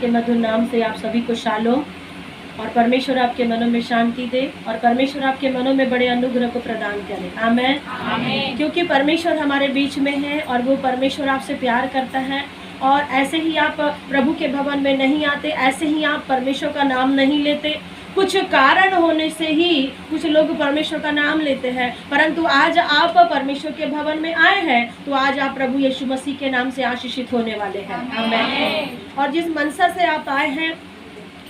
के मधुर नाम से आप सभी को शालोम। और परमेश्वर आपके मनों में शांति दे और परमेश्वर आपके मनों में बड़े अनुग्रह को प्रदान करे। आमेन, आमेन। क्योंकि परमेश्वर हमारे बीच में है और वो परमेश्वर आपसे प्यार करता है। और ऐसे ही आप प्रभु के भवन में नहीं आते, ऐसे ही आप परमेश्वर का नाम नहीं लेते। कुछ कारण होने से ही कुछ लोग परमेश्वर का नाम लेते हैं, परंतु आज आप परमेश्वर के भवन में आए हैं तो आज आप प्रभु यीशु मसीह के नाम से आशीषित होने वाले हैं। आमेन। और जिस मनसा से आप आए हैं,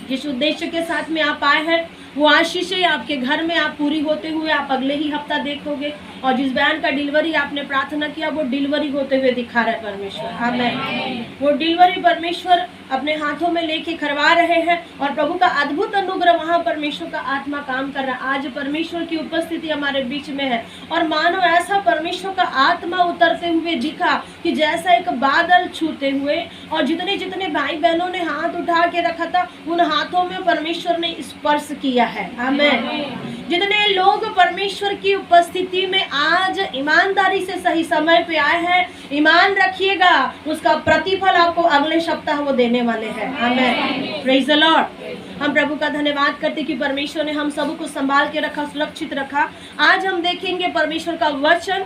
जिस उद्देश्य के साथ में आप आए हैं, वो आशीषें आपके घर में आप पूरी होते हुए आप अगले ही हफ्ता देखोगे। और जिस बयान का डिलीवरी आपने प्रार्थना किया वो डिलीवरी होते हुए दिखा रहा है परमेश्वर। आमेन। वो डिलीवरी परमेश्वर अपने हाथों में लेके करवा रहे हैं और प्रभु का अद्भुत अनुग्रह वहाँ परमेश्वर का आत्मा काम कर रहा है। आज परमेश्वर की उपस्थिति हमारे बीच में है और मानो ऐसा परमेश्वर का आत्मा उतरते हुए दिखा कि जैसा एक बादल छूते हुए, और जितने जितने भाई बहनों ने हाथ उठा के रखा था उन हाथों में परमेश्वर ने स्पर्श किया है। आमेन। जितने लोग परमेश्वर की उपस्थिति में आज ईमानदारी से सही समय पे आए हैं, ईमान रखिएगा, उसका प्रतिफल आपको अगले सप्ताह वो देने वाले हैं। आमेन। Praise the Lord. हम प्रभु का धन्यवाद करते कि परमेश्वर ने हम सब को संभाल के रखा, सुरक्षित रखा। आज हम देखेंगे परमेश्वर का वचन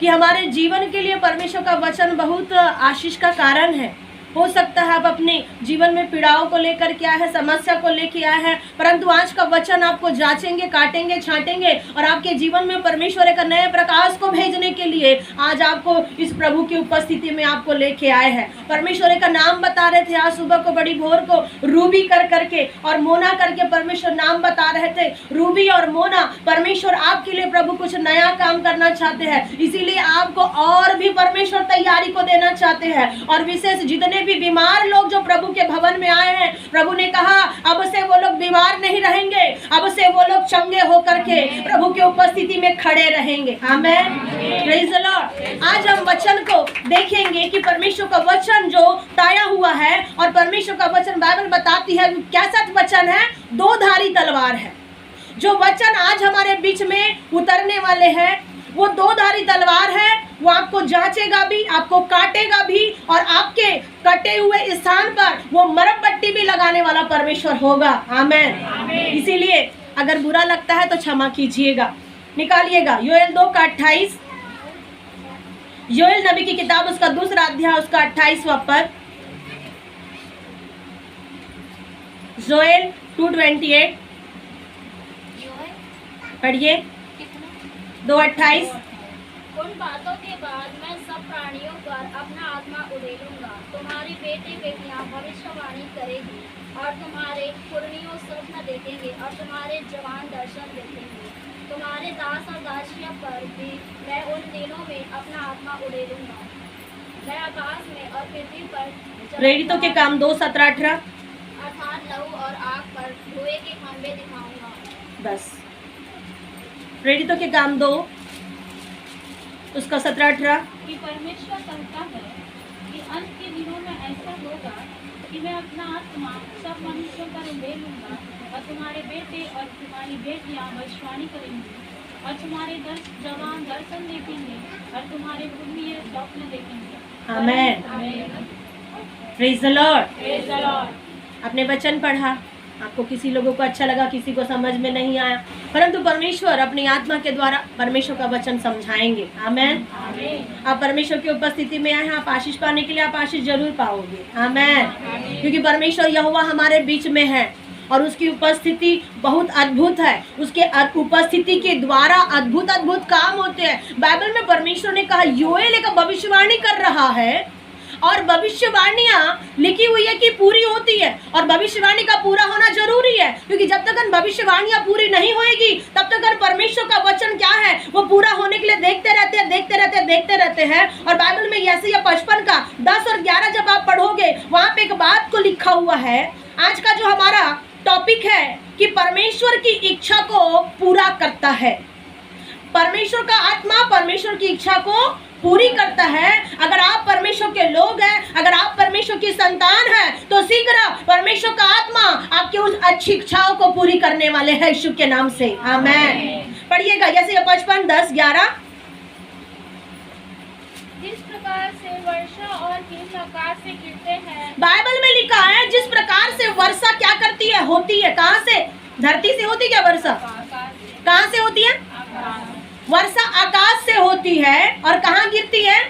कि हमारे जीवन के लिए परमेश्वर का वचन बहुत आशीष का कारण है। हो सकता है आप अपने जीवन में पीड़ाओं को लेकर के आए हैं, समस्या को लेकर आए हैं, परंतु आज का वचन आपको जांचेंगे, काटेंगे, छांटेंगे और आपके जीवन में परमेश्वर एक नए प्रकाश को भेजने के लिए आज आपको इस प्रभु की उपस्थिति में आपको लेके आए हैं। परमेश्वर का नाम बता रहे थे आज सुबह को, बड़ी भोर को रूबी कर करके और मोना करके परमेश्वर नाम बता रहे थे। रूबी और मोना, परमेश्वर आपके लिए प्रभु कुछ नया काम करना चाहते हैं, इसीलिए आपको और भी परमेश्वर तैयारी को देना चाहते हैं। और विशेष जितने भी बीमार लोग जो प्रभु के भवन में आए हैं, प्रभु ने कहा अब से वो लोग बीमार नहीं रहेंगे, अब से वो लोग चंगे होकर के प्रभु के उपस्थिति में खड़े रहेंगे। आमेन। Praise the Lord. आज हम वचन को देखेंगे कि परमेश्वर का वचन जो ताया हुआ है, और परमेश्वर का वचन बाइबल बताती है कैसा वचन है, दो धारी तलवार है। जो वचन आज हमारे बीच में उतरने वाले हैं वो दो धारी तलवार है। वो आपको जांचेगा भी, आपको काटेगा भी, और आपके कटे हुए स्थान पर वो मरहम पट्टी भी लगाने वाला परमेश्वर होगा। आमेन। इसीलिए अगर बुरा लगता है तो क्षमा कीजिएगा। निकालिएगा योएल 2 का 28, योएल नबी की किताब उसका दूसरा अध्याय उसका 28वां पद, योएल 2:28 पढ़िए। 2:28। उन बातों के बाद मैं सब प्राणियों पर अपना आत्मा उड़ेलूंगा। तुम्हारी बेटे बेटियां भविष्यवाणी करेगी और तुम्हारे पुरनियों स्वप्न देखेंगे और तुम्हारे जवान दर्शन देखेंगे। तुम्हारे दास और दासियों पर भी मैं उन दिनों में अपना आत्मा उड़ेलूंगा। मैं आकाश में और पृथ्वी पर प्रेरितों के काम 2:17-18 अर्थात लहू और आग पर धुएं के खंभे दिखाऊंगा। बस। प्रेरितों के काम 2 उसका 17-18 कि परमेश्वर कहता है कि अंत के दिनों में ऐसा होगा कि मैं अपना आत्मा सब मनुष्यों पर उड़ेलूंगा और तुम्हारे बेटे और तुम्हारी बेटियां भविष्यवाणी करेंगी और तुम्हारे जवान दर्शन देखेंगे और तुम्हारे पुरनिये स्वप्न देखेंगे। आमेन। Praise the Lord. Praise the Lord. आपने वचन पढ़ा, आपको किसी लोगों को अच्छा लगा, किसी को समझ में नहीं आया, परंतु परमेश्वर अपनी आत्मा के द्वारा परमेश्वर का वचन समझाएंगे। आमेन। आप परमेश्वर की उपस्थिति में आए हैं, आप आशीष पाने के लिए आप आशीष जरूर पाओगे। आमेन। क्योंकि परमेश्वर यहोवा हमारे बीच में है और उसकी उपस्थिति बहुत अद्भुत है। उसके उपस्थिति के द्वारा अद्भुत अद्भुत काम होते हैं। बाइबल में परमेश्वर ने कहा योएल एक भविष्यवाणी कर रहा है और भविष्यवाणियां लिखी हुई है कि पूरी होती है, और भविष्यवाणी का पूरा होना जरूरी है, क्योंकि जब तक भविष्यवाणियां पूरी नहीं होएगी तब तक परमेश्वर का वचन क्या है वो पूरा होने के लिए देखते रहते हैं। और बाइबल में यशायाह 55 का 10 और 11 जब आप पढ़ोगे वहां पे एक बात को लिखा हुआ है। आज का जो हमारा टॉपिक है कि परमेश्वर की इच्छा को पूरा करता है। परमेश्वर का आत्मा परमेश्वर की इच्छा को पूरी करता है। अगर आप परमेश्वर के लोग हैं, अगर आप परमेश्वर की संतान हैं, तो शीघ्र परमेश्वर का आत्मा आपकी उस अच्छी इच्छाओं को पूरी करने वाले हैं यीशु के नाम से। आमेन। पढ़िएगा यशायाह 55 10 11। जिस प्रकार से वर्षा और हिम आकाश से गिरते हैं, बाइबल में लिखा है जिस से वर्षा क्या करती है, होती है? कहाँ से? धरती से होती क्या वर्षा? कहाँ से होती है? वर्षा आकाश से होती है और कहाँ गिरती है?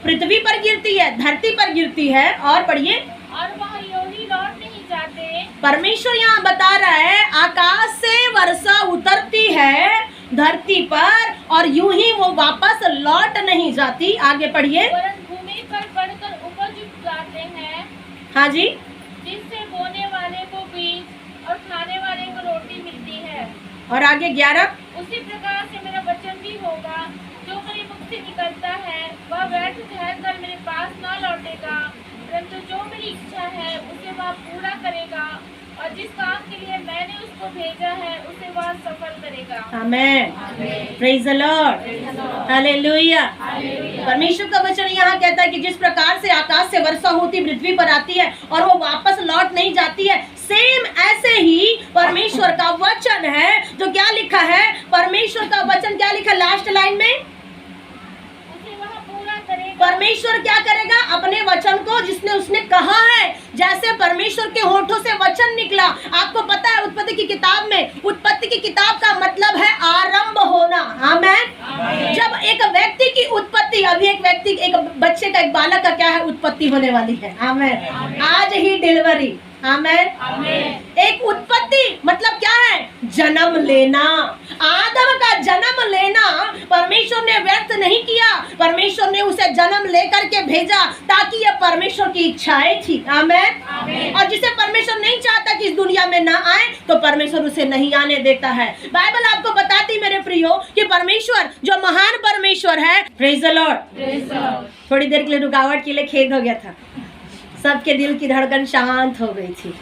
पृथ्वी पर गिरती है, धरती पर गिरती है। और पढ़िए, और वह यूं ही लौट नहीं जाते। परमेश्वर यहाँ बता रहा है आकाश से वर्षा उतरती है धरती पर और यूं ही वो वापस लौट नहीं जाती। आगे पढ़िए। वरन भूमि पर पड़कर उपज उगाते हैं। हाँ जी। जिससे बोने वाले को बीज और खाने वाले को रोटी मिलती है। और आगे 11। उसी प्रकार से मेरा वचन भी होगा जो मेरे मुख से निकलता है, वह व्यर्थ ठहरकर मेरे पास न लौटेगा, परंतु जो मेरी इच्छा है उसे वह पूरा करेगा, और जिस काम के लिए मैंने उसको भेजा है उसे वह सफल करेगा। आमेन। Praise the Lord. हालेलुया। परमेश्वर का वचन यहाँ कहता है कि जिस प्रकार से आकाश से वर्षा होती पृथ्वी पर आती है और वो वापस लौट नहीं जाती है, सेम ऐसे ही परमेश्वर का वचन है जो क्या लिखा है, परमेश्वर का वचन क्या लिखा लास्ट लाइन में, उसे वह पूरा करेगा। परमेश्वर क्या करेगा? अपने वचन को जिसने उसने कहा है, जैसे परमेश्वर के होठों से वचन निकला। आपको पता है उत्पत्ति की किताब में, उत्पत्ति की किताब का मतलब है आरंभ होना। आमेन। जब एक व्यक्ति की उत्पत्ति, अभी एक व्यक्ति, एक बच्चे का, एक बालक का क्या है, उत्पत्ति होने वाली है। आमेन। आज ही डिलीवरी। आमेन। एक उत्पत्ति मतलब क्या है? जन्म लेना। आदम का जन्म लेना परमेश्वर ने व्यर्थ नहीं किया, परमेश्वर ने उसे जन्म लेकर के भेजा ताकि ये परमेश्वर की इच्छाएं थी। आमेन। और जिसे परमेश्वर नहीं चाहता कि इस दुनिया में ना आए तो परमेश्वर उसे नहीं आने देता है। बाइबल आपको बताती मेरे प्रियो कि परमेश्वर जो महान परमेश्वर है, प्रेज द लॉर्ड। थोड़ी देर के लिए रुकावट के लिए खेद हो गया था, सबके दिल की धड़कन शांत हो गई थी,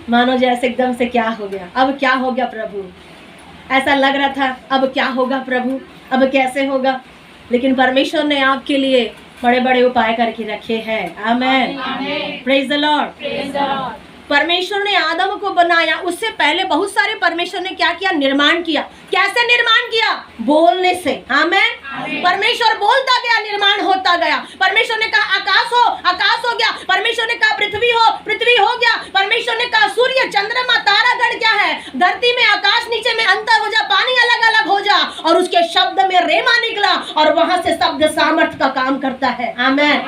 मानो जैसे एकदम से क्या हो गया, अब क्या हो गया प्रभु, ऐसा लग रहा था अब क्या होगा प्रभु, अब कैसे होगा। लेकिन परमेश्वर ने आपके लिए बड़े बड़े उपाय करके रखे हैं। आमेन। Praise the Lord. परमेश्वर ने आदम को बनाया, उससे पहले बहुत सारे परमेश्वर ने क्या किया, निर्माण किया। कैसे निर्माण किया? बोलने से। आमेन। परमेश्वर बोलता गया, निर्माण होता गया। परमेश्वर ने कहा आकाश हो, आकाश हो गया। परमेश्वर ने कहा पृथ्वी हो, पृथ्वी हो गया। परमेश्वर ने कहा सूर्य चंद्रमा तारागण क्या है, धरती में आकाश नीचे में अंतर हो जा, पानी अलग अलग हो जा। और उसके शब्द में रेमा निकला और वहां से शब्द सामर्थ का काम करता है। आमेन।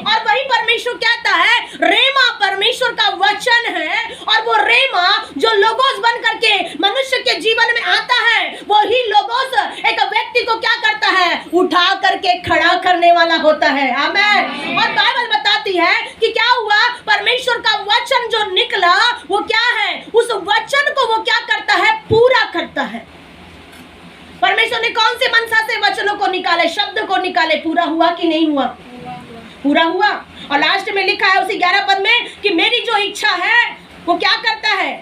और वही परमेश्वर कहता है, रेमा परमेश्वर का वचन है, और वो रेमा जो लोगोस बन करके मनुष्य के जीवन में आता है, वो ही लोगोस एक व्यक्ति को क्या करता है, उठा करके खड़ा करने वाला होता है। आमेन। और बाइबल बताती है कि क्या हुआ, परमेश्वर का वचन जो निकला वो क्या है, उस वचन को वो क्या करता है, पूरा करता है। परमेश्वर ने कौन से मनसा से वचनों को निकाले, शब्द को निकाले, पूरा हुआ कि नहीं हुआ? पूरा हुआ। और लास्ट में लिखा है उसी 11 पद में कि मेरी जो इच्छा है वो क्या करता है,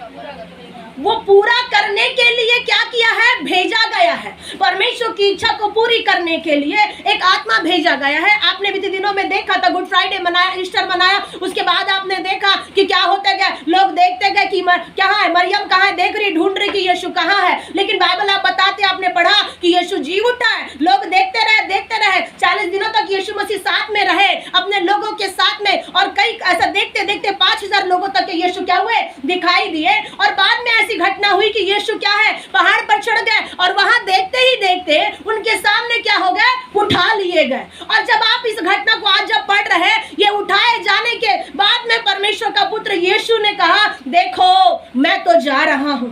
वो पूरा करने के लिए क्या किया है, भेजा गया है। परमेश्वर की इच्छा को पूरी करने के लिए एक आत्मा भेजा गया है। आपने बीते दिनों में देखा था, गुड फ्राइडे मनाया, ईस्टर मनाया, उसके बाद आपने देखा कि क्या होता गया, लोग देखते गए कि कहाँ है मरियम, कहाँ है, देख रही, ढूंढ रही कि यीशु कहाँ है। लेकिन बाइबल आप बताते, आपने पढ़ा कि यीशु जी उठा है। लोग देखते रहे 40 दिनों तक यीशु मसीह साथ में रहे अपने लोगों के साथ में, और कई ऐसा देखते देखते 5000 लोगों तक के यीशु क्या हुए, दिखाई दिए। और बाद में ऐसी घटना हुई कि यीशु क्या है, पहाड़ पर चढ़ गए और वहां देखते ही देखते उनके सामने क्या हो गए, उठा लिए गए। और जब आप इस घटना को आज जब पढ़ रहे, ये उठाए जाने के बाद में परमेश्वर का पुत्र यीशु ने कहा, देखो मैं तो जा रहा हूं,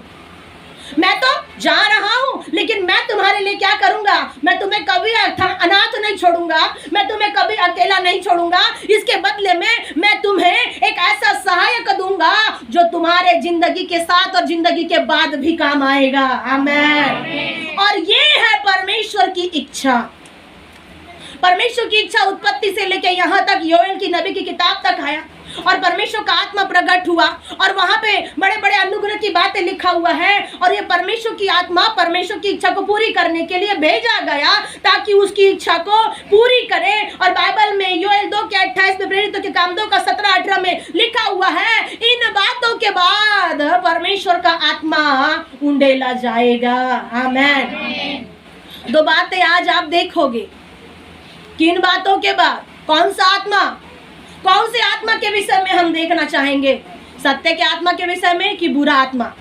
मैं तो जा रहा हूं, लेकिन मैं तुम्हारे लिए क्या करूंगा, मैं तुम्हें कभी अनाथ नहीं छोड़ूंगा, मैं तुम्हें कभी अकेला नहीं छोड़ूंगा। इसके बदले में मैं तुम्हें एक ऐसा सहायक दूंगा जो तुम्हारे जिंदगी के साथ और जिंदगी के बाद भी काम आएगा। आमेन। और ये है परमेश्वर की इच्छा। परमेश्वर की इच्छा उत्पत्ति से लेकर यहाँ तक, योएल की नबी की किताब तक आया और परमेश्वर का आत्मा प्रकट हुआ और वहां पे बड़े बड़े अनुग्रह की बातें लिखा हुआ है। और ये परमेश्वर की आत्मा परमेश्वर की इच्छा को पूरी करने के लिए भेजा गया ताकि उसकी इच्छा को पूरी करे। और बाइबल में योएल 2 के 28 में, प्रेरितों के काम 2 का 17-18 में लिखा हुआ है, इन बातों के बाद परमेश्वर का आत्मा उंडेला जाएगा। आमेन। 2 बातें आज आप देखोगे। किन बातों के बाद? कौन सा आत्मा? कौन से आत्मा के विषय में हम देखना चाहेंगे? सत्य के आत्मा के विषय में कि बुरा आत्मा?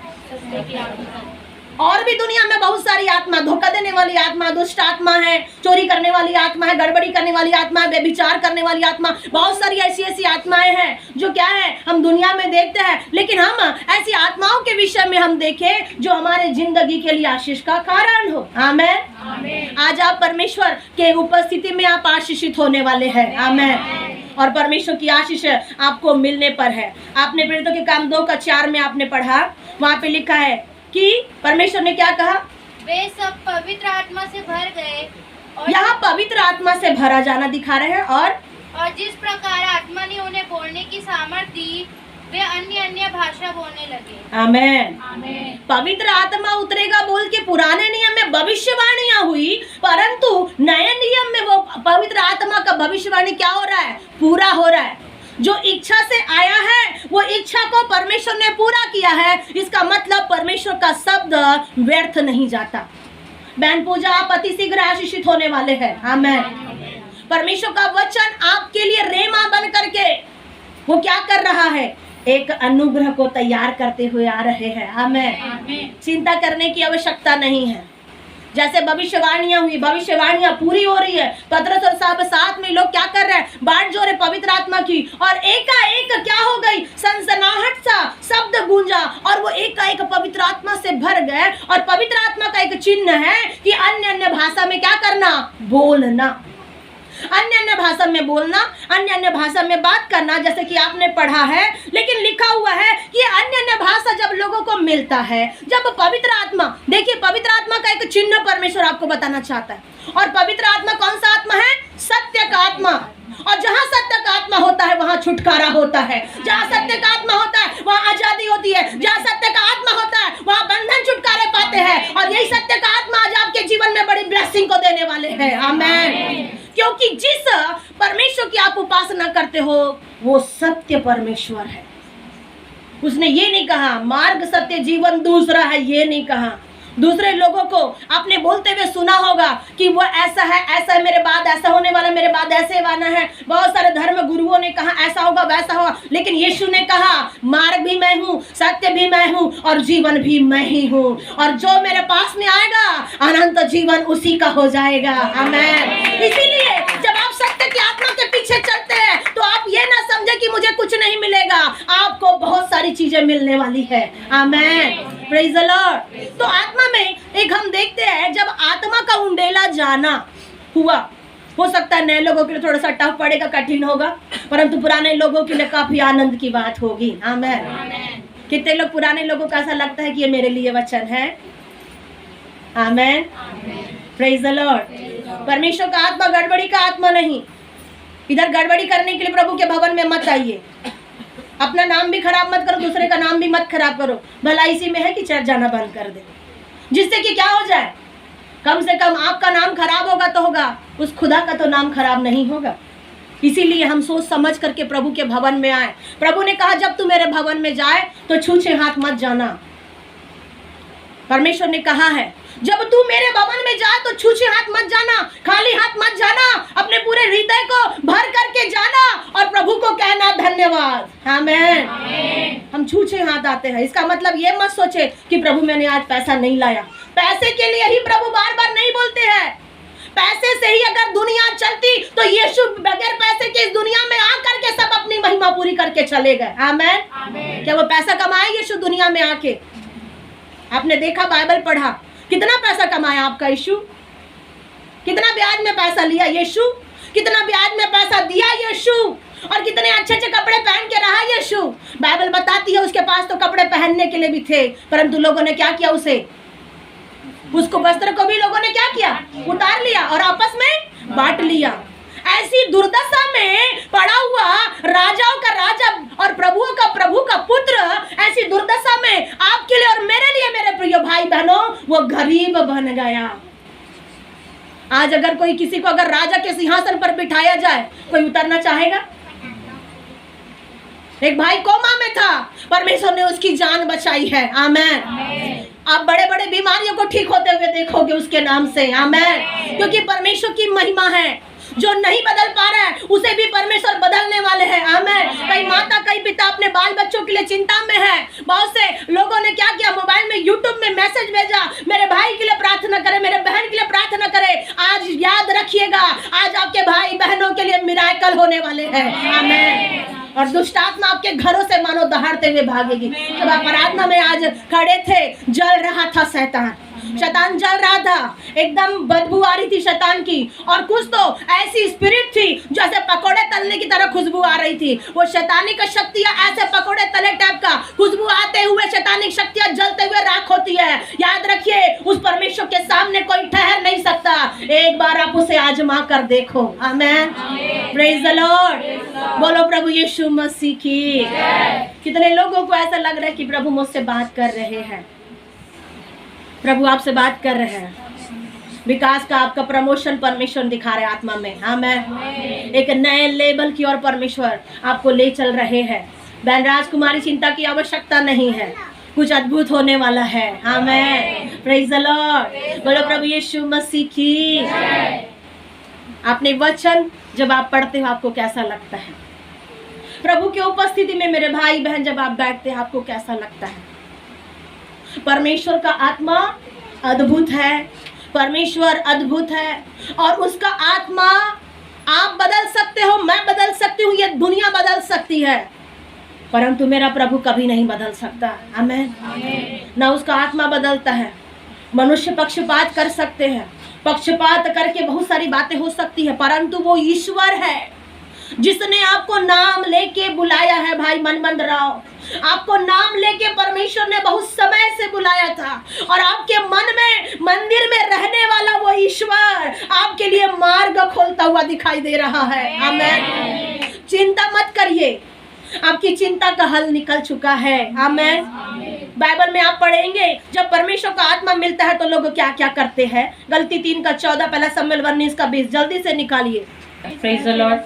और भी दुनिया में बहुत सारी आत्मा, धोखा देने वाली आत्मा, दुष्ट आत्मा है, चोरी करने वाली आत्मा है, गड़बड़ी करने वाली आत्मा है, व्यभिचार करने वाली आत्मा, बहुत सारी ऐसी ऐसी आत्माएं हैं जो क्या है हम दुनिया में देखते हैं। लेकिन हम ऐसी आत्माओं के विषय में हम देखें जो हमारे जिंदगी के लिए आशीष का कारण हो। आमेन। आज आप परमेश्वर के उपस्थिति में आप आशीषित होने वाले हैं। आमेन। और परमेश्वर की आशीष आपको मिलने पर है। आपने प्रेरितों के काम 2:4 में आपने पढ़ा, वहां पे लिखा है कि परमेश्वर ने क्या कहा? वे सब पवित्र आत्मा से भर गए और यहाँ पवित्र आत्मा से भरा जाना दिखा रहे हैं। और जिस प्रकार आत्मा ने उन्हें बोलने की सामर्थ्य दी, वे अन्य अन्य भाषा बोलने लगे। आमेन। पवित्र आत्मा उतरेगा बोल के पुराने नियम में भविष्यवाणियां हुई, परंतु नए नियम में वो पवित्र आत्मा का भविष्यवाणी क्या हो रहा है? पूरा हो रहा है। जो इच्छा से आया है वो इच्छा को परमेश्वर ने पूरा किया है। इसका मतलब परमेश्वर का शब्द व्यर्थ नहीं जाता। बहन पूजा, आप अति शीघ्र आशीषित होने वाले हैं। आमेन। परमेश्वर का वचन आपके लिए रेमा बन करके वो क्या कर रहा है? एक अनुग्रह को तैयार करते हुए आ रहे हैं। आमेन। चिंता करने की आवश्यकता नहीं है। जैसे भविष्यवाणियां हुई, भविष्यवाणियां पूरी हो रही है। पतरस और साथ में लोग क्या कर रहे हैं? बाट जोड़े पवित्र आत्मा की, और एकाएक क्या हो गई? सनसनाहट सा शब्द गूंजा और वो एकाएक पवित्र आत्मा से भर गए। और पवित्र आत्मा का एक चिन्ह है कि अन्य अन्य भाषा में क्या करना? बोलना। अन्य अन्य भाषा में बोलना, अन्य अन्य भाषा में बात करना, जैसे कि आपने पढ़ा है। लेकिन लिखा हुआ है कि अन्य अन्य भाषा जब लोगों को मिलता है, जब पवित्र आत्मा, देखिए पवित्र आत्मा का एक चिन्ह परमेश्वर आपको बताना चाहता है। और पवित्र आत्मा कौन सा आत्मा है? सत्य का आत्मा। और जहाँ सत्य का आत्मा होता है वहाँ छुटकारा होता है। जहाँ सत्य का आत्मा होता है वहाँ आजादी होती है। जहाँ सत्य का आत्मा होता है वहाँ बंधन छुटकारे पाते हैं। और यही सत्य का आत्मा आज आपके जीवन में बड़ी ब्लेसिंग को देने वाले हैं। आमेन। क्योंकि जिस परमेश्वर की आप उपासना करते हो वो सत्य परमेश्वर है। उसने ये नहीं कहा मार्ग सत्य जीवन दूसरा है, ये नहीं कहा। दूसरे लोगों को आपने बोलते हुए सुना होगा कि वो ऐसा है, मेरे बाद ऐसा होने वाला, मेरे बाद ऐसे आना है। बहुत सारे धर्म गुरुओं ने कहा ऐसा होगा वैसा होगा, लेकिन यीशु ने कहा मार्ग भी मैं हूँ, सत्य भी मैं हूँ और जीवन भी मैं ही हूँ। और जो मेरे पास में आएगा अनंत जीवन उसी का हो जाएगा। आमेन। इसीलिए जब आप सत्य की आत्मा के पीछे चलते हैं तो आप ये ना समझे कि मुझे कुछ नहीं मिलेगा, आपको बहुत सारी चीजें मिलने वाली है। आमेन। Praise the Lord. तो आत्मा में एक हम देखते हैं जब आत्मा का उंडेला जाना हुआ, हो सकता है नए लोगों के लिए थोड़ा सा टफ पड़ेगा, कठिन होगा, परंतु पुराने लोगों के लिए काफी आनंद की बात होगी। आमेन। कितने लोग पुराने लोगों को ऐसा लगता है कि ये मेरे लिए वचन है? आमेन। Praise the Lord. परमेश्वर का आत्मा गड़बड़ी का आत्मा नहीं। इधर गड़बड़ी करने के लिए प्रभु के भवन में मत आइए। अपना नाम भी खराब मत करो, दूसरे का नाम भी मत खराब करो। भला इसी में है कि चर्च जाना बंद कर दे, जिससे कि क्या हो जाए, कम से कम आपका नाम खराब होगा तो होगा, उस खुदा का तो नाम खराब नहीं होगा। इसीलिए हम सोच समझ करके प्रभु के भवन में आए। प्रभु ने कहा जब तू मेरे भवन में जाए तो छूछे हाथ मत जाना। परमेश्वर ने कहा है जब तू मेरे भवन में जाए तो छूछे हाथ मत जाना, खाली हाथ मत जाना, अपने पूरे हृदय को भर करके जाना और प्रभु को कहना धन्यवाद। आमेन। हम छूछे हाथ आते हैं, इसका मतलब ये मत सोचे कि प्रभु मैंने आज पैसा नहीं लाया। पैसे के लिए ही प्रभु बार बार नहीं बोलते हैं। पैसे से ही अगर दुनिया चलती तो यीशु बगैर पैसे के इस दुनिया में आकर के सब अपनी महिमा पूरी करके चले गए। आमेन। क्या वो पैसा कमाए यीशु दुनिया में आके? आपने देखा, बाइबल पढ़ा, कितना पैसा कमाया आपका यीशु? कितना ब्याज में पैसा लिया यीशु? कितना ब्याज में पैसा दिया यीशु? और कितने अच्छे अच्छे कपड़े पहन के रहा यीशु। बाइबल बताती है उसके पास तो कपड़े पहनने के लिए भी थे, परंतु लोगों ने क्या किया, उसको वस्त्र को भी लोगों ने क्या किया, उतार लिया और आपस में बांट लिया। ऐसी दुर्दशा में पड़ा हुआ राजाओं का राजा और प्रभुओं का प्रभु का पुत्र, ऐसी दुर्दशा में आपके लिए और मेरे लिए, मेरे प्रिय भाई बहनों, वो गरीब बन गया। आज अगर कोई किसी को अगर राजा के सिंहासन पर बिठाया जाए, कोई उतरना चाहेगा? एक भाई कोमा में था, परमेश्वर ने उसकी जान बचाई है। आमेन। आप बड़े बड़े बीमारियों को ठीक होते हुए देखोगे उसके नाम से। आमेन। क्योंकि परमेश्वर की महिमा है। जो नहीं बदल पा रहा है उसे भी परमेश्वर बदलने वाले हैं। आमेन। कई माता कई पिता अपने बाल बच्चों के लिए चिंता में है। बहुत से लोगों ने क्या किया, मोबाइल में यूट्यूब में मैसेज भेजा, मेरे भाई के लिए प्रार्थना करें, मेरे बहन के लिए प्रार्थना करें। आज याद रखिएगा, आज आपके भाई बहनों के लिए मिराकल होने वाले हैं। आमेन। और दुष्ट आत्मा आपके घरों से मानो दहाड़ते हुए भागेगी। जब आप आराधना में आज खड़े थे, जल रहा था शैतान जल रहा था, एकदम बदबू आ रही थी शैतान की, और कुछ तो ऐसी स्पिरिट थी जैसे पकोड़े तलने की तरह खुशबू आ रही थी। वो शैतानी का शक्तियां ऐसे पकोड़े तले टाइप का खुशबू आते हुए शैतानिक शक्तियां जलते हुए राख होती है। याद रखिए, उस परमेश्वर के सामने कोई ठहर नहीं सकता। एक बार आप उसे आजमा कर देखो। आमेन। Praise the Lord. बोलो प्रभु यीशु मसीह की। कितने लोगों को ऐसा लग रहा है कि प्रभु मुझसे बात कर रहे हैं, प्रभु आपसे बात कर रहे हैं। विकास का आपका प्रमोशन परमेश्वर दिखा रहे आत्मा में। आमेन। एक नए लेवल की ओर परमेश्वर आपको ले चल रहे हैं। बहन राजकुमारी, चिंता की आवश्यकता नहीं है, कुछ अद्भुत होने वाला है। आमेन। Praise the Lord. बोलो प्रभु यीशु मसीह की। आपने वचन जब आप पढ़ते हो आपको कैसा लगता है? प्रभु की उपस्थिति में मेरे भाई बहन जब आप बैठते हैं आपको कैसा लगता है? परमेश्वर का आत्मा अद्भुत है, परमेश्वर अद्भुत है, और उसका आत्मा आप बदल सकते हो, मैं बदल सकती हूँ, ये दुनिया बदल सकती है, परंतु मेरा प्रभु कभी नहीं बदल सकता। आमेन। ना उसका आत्मा बदलता है। मनुष्य पक्षपात कर सकते हैं, पक्षपात करके बहुत सारी बातें हो सकती है, परंतु वो ईश्वर है जिसने आपको नाम लेके बुलाया है। भाई मनमंद राव, आपको नाम लेके परमेश्वर ने बहुत समय से बुलाया था, और आपके मन में मंदिर में रहने वाला वो ईश्वर आपके लिए मार्ग खोलता हुआ दिखाई दे रहा है। आमेन। चिंता मत करिए, आपकी चिंता का हल निकल चुका है। आमेन। बाइबल में आप पढ़ेंगे, जब परमेश्वर का आत्मा मिलता है तो लोग क्या क्या करते हैं। गलती 3:14, पहला शमूएल 19:20, जल्दी से निकालिए। Praise the Lord.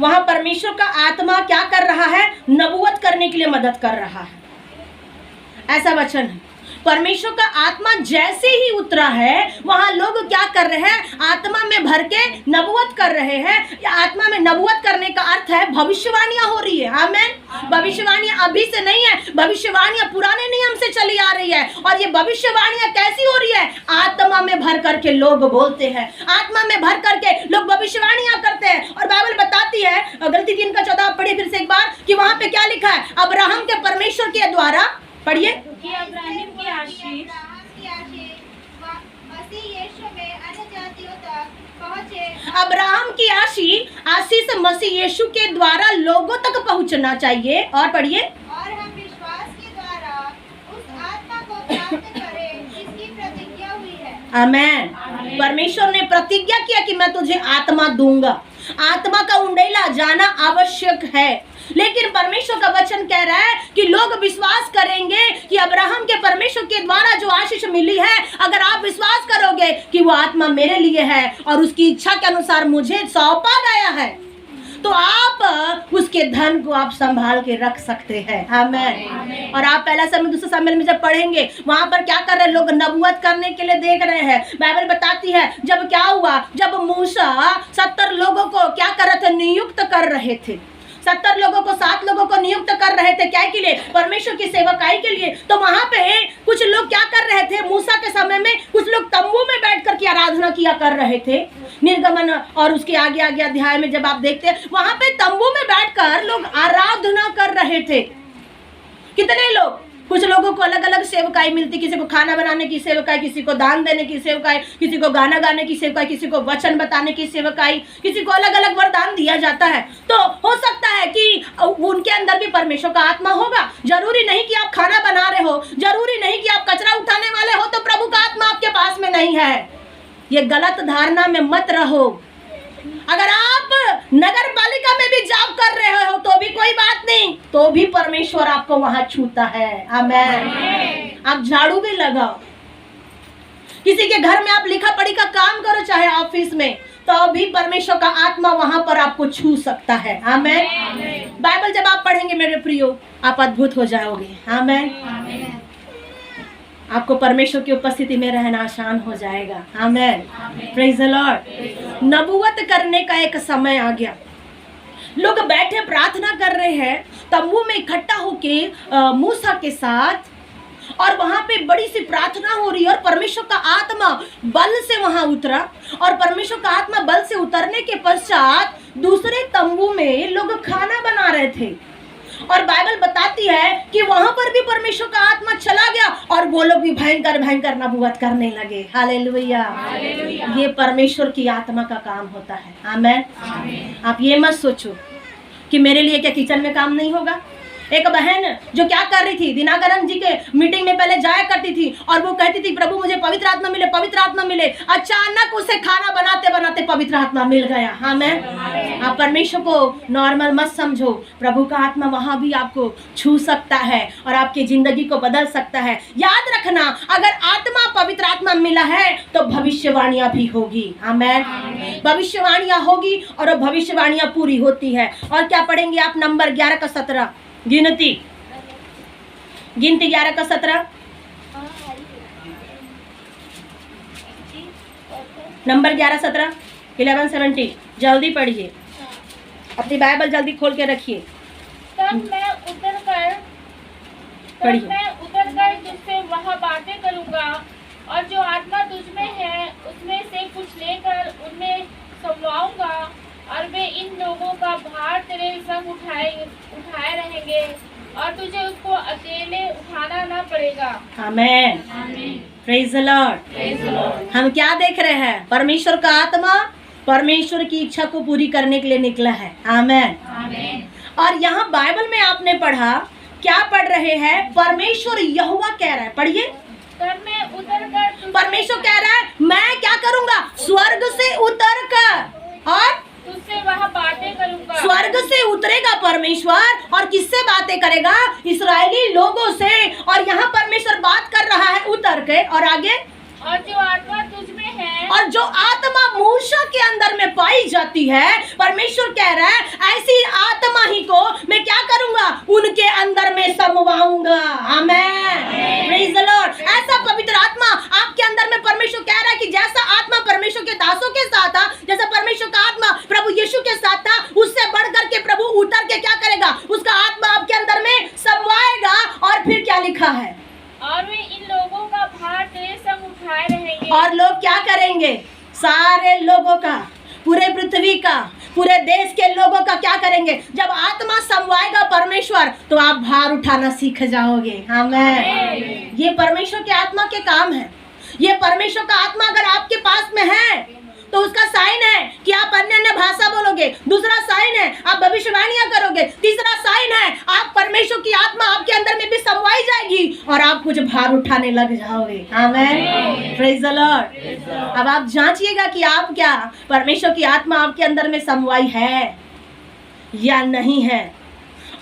वहां परमेश्वर का आत्मा क्या कर रहा है? नबूवत करने के लिए मदद कर रहा है। ऐसा वचन है। परमेश्वर का आत्मा जैसे ही उतरा है वहां लोग क्या कर रहे हैं? आत्मा में भर के नबूवत कर रहे हैं। या आत्मा में नबूवत करने का अर्थ है भविष्यवाणियां हो रही है। आमेन। भविष्यवाणियां अभी से नहीं है, भविष्यवाणियां पुराने नियम से चली आ रही है, और ये भविष्यवाणियां कैसी हो रही है? आत्मा में भर करके लोग बोलते हैं, आत्मा में भर करके लोग भविष्यवाणियां करते हैं। और बाइबल बताती है, गलती 3:14 पढ़िए फिर से एक बार, कि वहां पे क्या लिखा है? अब्राहम के परमेश्वर के द्वारा, पढ़िए, कि अब्राहम की आशीष अब्राहम की आशीष मसीह यीशु के द्वारा लोगों तक पहुंचना चाहिए। और पढ़िए, और हम विश्वास के द्वारा उस आत्मा को प्राप्त करें जिसकी प्रतिज्ञा हुई है। आमेन। परमेश्वर ने प्रतिज्ञा किया कि मैं तुझे आत्मा दूंगा। आत्मा का उंडेला जाना आवश्यक है, लेकिन परमेश्वर का वचन कह रहा है कि लोग विश्वास करेंगे कि अब्राहम के परमेश्वर के द्वारा जो आशीष मिली है, अगर आप विश्वास करोगे कि वो आत्मा मेरे लिए है और उसकी इच्छा के अनुसार मुझे सौंपा गया है, तो आप उसके धन को आप संभाल के रख सकते हैं। आमेन। और आप पहला शमूएल दूसरा शमूएल में जब पढ़ेंगे वहां पर क्या कर रहे हैं? लोग नबूवत करने के लिए देख रहे हैं। बाइबल बताती है जब क्या हुआ, जब मूसा 70 लोगों को क्या कर रहे थे? नियुक्त कर रहे थे। 70 लोगों को, 7 लोगों को नियुक्त कर रहे थे, क्या के लिए? परमेश्वर की सेवकाई के लिए। तो वहां पे कुछ लोग क्या कर रहे थे? मूसा के समय में कुछ लोग तंबू में बैठ कर के आराधना किया कर रहे थे। निर्गमन और उसके आगे आगे अध्याय में जब आप देखते हैं, वहां पे तंबू में बैठकर लोग आराधना कर रहे थे। कितने लोग? कुछ लोगों को अलग अलग सेवकाई मिलती, किसी को खाना बनाने की सेवकाई, किसी को दान देने की सेवकाई, किसी को गाना गाने की सेवकाई, किसी को वचन बताने की सेवकाई, किसी को अलग अलग वरदान दिया जाता है। तो हो सकता है कि उनके अंदर भी परमेश्वर का आत्मा होगा। जरूरी नहीं कि आप खाना बना रहे हो, जरूरी नहीं कि आप कचरा उठाने वाले हो तो प्रभु का आत्मा आपके पास में नहीं है। ये गलत धारणा में मत रहो। अगर आप नगर पालिका में भी जॉब कर रहे हो तो भी कोई बात नहीं, तो भी परमेश्वर आपको वहां छूता है। आमेन। आप झाड़ू भी लगाओ, किसी के घर में आप लिखा पढ़ी का काम करो, चाहे ऑफिस में, तो भी परमेश्वर का आत्मा वहां पर आपको छू सकता है। आमेन। बाइबल जब आप पढ़ेंगे मेरे प्रियो, आप अद्भुत हो जाओगे। आमेन। आपको परमेश्वर की उपस्थिति में रहना आसान हो जाएगा। आमेन, प्रेज द लॉर्ड। नबूवत करने का एक समय आ गया। लोग बैठे प्रार्थना कर रहे हैं तंबू में इकट्ठा होके मूसा के साथ, और वहां पे बड़ी सी प्रार्थना हो रही है और परमेश्वर का आत्मा बल से वहां उतरा। और परमेश्वर का आत्मा बल से उतरने के पश्चात दूसरे तंबू में लोग खाना बना रहे थे, और बाइबल बताती है कि वहां पर भी परमेश्वर का आत्मा चला गया और वो लोग भी भयंकर भयंकर नबूवत करने लगे। हालेलुया। ये परमेश्वर की आत्मा का काम होता है। आमेन। आप ये मत सोचो कि मेरे लिए क्या किचन में काम नहीं होगा। एक बहन जो क्या कर रही थी, दिनाकरण जी के मीटिंग में पहले जाया करती थी और वो कहती थी प्रभु मुझे पवित्र आत्मा मिले, पवित्र आत्मा मिले। अचानक उसे खाना बनाते बनाते पवित्र आत्मा मिल गया। हाँ, मैं आप परमेश्वर को नॉर्मल मत समझो। प्रभु का आत्मा वहां भी आपको छू सकता है और आपकी जिंदगी को बदल सकता है। याद रखना, अगर आत्मा पवित्र आत्मा मिला है तो भविष्यवाणियां भी होगी। आमेन। भविष्यवाणियां होगी और भविष्यवाणियां पूरी होती है। और क्या पढ़ेंगे आप? नंबर 11 का 17 गिनती 11 का 17, नंबर 11 17 11 17 जल्दी पढ़िए, अपनी बाइबल जल्दी खोल के रखिए। तब मैं उतरकर तुझसे वहाँ बातें करूँगा, और जो आत्मा तुझ में है उसमें से कुछ लेकर उनमें समवाऊंगा, और वे इन लोगों का भार तेरे संग उठाए रहेंगे, और तुझे उसको अकेले उठाना ना पड़ेगा। आमेन, प्रेज द लॉर्ड। हम क्या देख रहे हैं? परमेश्वर का आत्मा परमेश्वर की इच्छा को पूरी करने के लिए निकला है। आमेन। और यहाँ बाइबल में आपने पढ़ा, क्या पढ़ रहे हैं? परमेश्वर यहोवा कह रहा है, पढ़िए। तब मैं उतरकर, परमेश्वर कह रहा है मैं क्या करूंगा? स्वर्ग से उतर कर और तुझसे वहाँ बातें करूँगा। स्वर्ग से उतरेगा परमेश्वर और किससे बातें करेगा? इस्राएली लोगों से। और यहाँ परमेश्वर बात कर रहा है उतर के, और आगे, और जो आत्मा तुझ में है, और जो आत्मा मूसा के अंदर में पाई जाती है, परमेश्वर कह रहा है ऐसी आत्मा ही को मैं क्या करूंगा? उनके अंदर में समवाऊंगा। आमेन, प्रेज द लॉर्ड। ऐसा पवित्र आत्मा आपके अंदर में परमेश्वर कह रहा है कि जैसा आत्मा परमेश्वर के दासों के साथ था, जैसा परमेश्वर का आत्मा प्रभु यीशु के साथ था, उससे बढ़ करके प्रभु उतर के क्या करेगा? उसका आत्मा आपके अंदर में समवाएगा। और फिर क्या लिखा है? और वे इन लोगों का भार तेरे संग उठाए रहेंगे। और लोग क्या करेंगे? सारे लोगों का, पूरे पृथ्वी का, पूरे देश के लोगों का क्या करेंगे? जब आत्मा समवाएगा परमेश्वर तो आप भार उठाना सीख जाओगे। आमेन। ये परमेश्वर के आत्मा के काम है। ये परमेश्वर का आत्मा अगर आपके पास में है तो उसका साइन है कि आप अन्य भाषा बोलोगे। दूसरा साइन है आप भविष्यवाणियां करोगे। तीसरा साइन है आप परमेश्वर की आत्मा आपके अंदर में भी समवाई जाएगी और आप कुछ भार उठाने लग जाओगे। आमेन, प्रेज द लॉर्ड। अब आप जांचिएगा कि आप क्या परमेश्वर की आत्मा आपके अंदर में समवाई है या नहीं है।